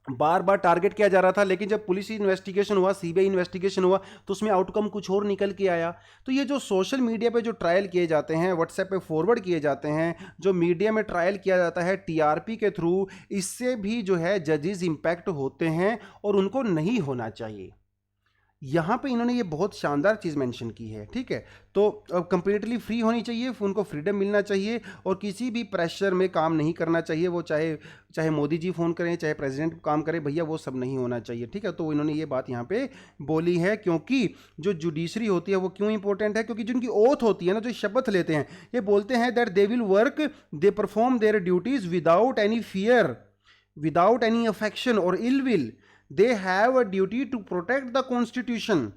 बार बार टारगेट किया जा रहा था, लेकिन जब पुलिस इन्वेस्टिगेशन हुआ, सीबीआई इन्वेस्टिगेशन हुआ, तो उसमें आउटकम कुछ और निकल के आया। तो ये जो सोशल मीडिया पे जो ट्रायल किए जाते हैं, व्हाट्सएप पे फॉरवर्ड किए जाते हैं, जो मीडिया में ट्रायल किया जाता है टीआरपी के थ्रू, इससे भी जो है जजेस इंपैक्ट होते हैं और उनको नहीं होना चाहिए। यहाँ पे इन्होंने ये बहुत शानदार चीज़ मेंशन की है, ठीक है। तो कंप्लीटली फ्री होनी चाहिए, उनको फ्रीडम मिलना चाहिए और किसी भी प्रेशर में काम नहीं करना चाहिए। वो चाहे मोदी जी फ़ोन करें, चाहे प्रेसिडेंट काम करे, भैया वो सब नहीं होना चाहिए, ठीक है। तो इन्होंने ये बात यहाँ पे बोली है, क्योंकि जो जुडिशरी होती है वो क्यों इंपॉर्टेंट है, क्योंकि जिनकी ओथ होती है ना, जो शपथ लेते हैं, ये बोलते हैं that they will work, they perform their duties without any fear, without any affection or ill will. They have a duty to protect the constitution.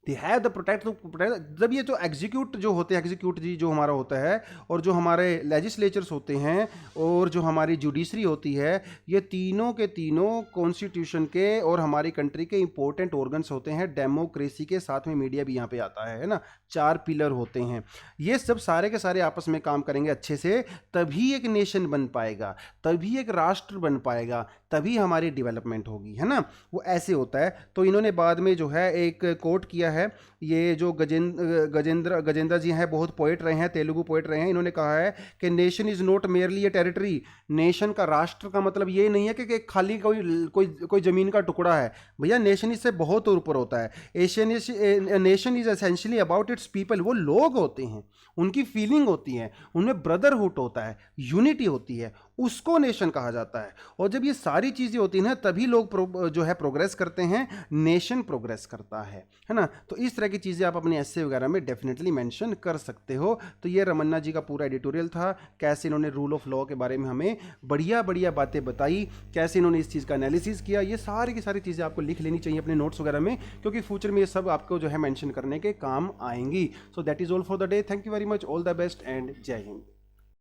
They have the protect जब ये जो एग्जीक्यूट जो होते हैं, एग्जीक्यूट जी जो हमारा होता है, और जो हमारे लेजिस्लेचर्स होते हैं, और जो हमारी जुडिशरी होती है, ये तीनों के तीनों कॉन्स्टिट्यूशन के और हमारी कंट्री के इंपॉर्टेंट ऑर्गन्स होते हैं। डेमोक्रेसी के साथ में मीडिया भी यहाँ पे आता है ना, 4 पिलर होते हैं। ये सब सारे के सारे आपस में काम करेंगे अच्छे से, तभी एक नेशन बन पाएगा, तभी एक राष्ट्र बन पाएगा, तभी हमारी डेवलपमेंट होगी, है ना। वो ऐसे होता है। तो इन्होंने बाद में जो है एक कोट किया है, ये जो गजेंद्र जी हैं, बहुत पोएट रहे हैं, तेलुगु पोएट रहे हैं। इन्होंने कहा है कि nation is not merely A territory. Nation का, राष्ट्र का मतलब ये नहीं है कि खाली कोई जमीन का टुकड़ा है। भैया नेशन इससे बहुत ऊपर होता है। Nation is essentially about it's people. वो लोग होते हैं, उनकी फीलिंग होती है, उनमें ब्रदरहुड होता है, यूनिटी होती है, उसको नेशन कहा जाता है। और जब ये सारी चीज़ें होती हैं ना, तभी लोग जो है प्रोग्रेस करते हैं, नेशन प्रोग्रेस करता है ना। तो इस तरह की चीज़ें आप अपने एस्से वगैरह में डेफिनेटली मेंशन कर सकते हो। तो ये रमन्ना जी का पूरा एडिटोरियल था, कैसे इन्होंने रूल ऑफ लॉ के बारे में हमें बढ़िया बढ़िया बातें बताई, कैसे इन्होंने इस चीज़ का एनालिसिस किया। ये सारी की सारी चीज़ें आपको लिख लेनी चाहिए अपने नोट्स वगैरह में, क्योंकि फ्यूचर में ये सब आपको जो है मेंशन करने के काम आएंगी। So that is all for the day. Thank you very much, all the best and जय हिंद।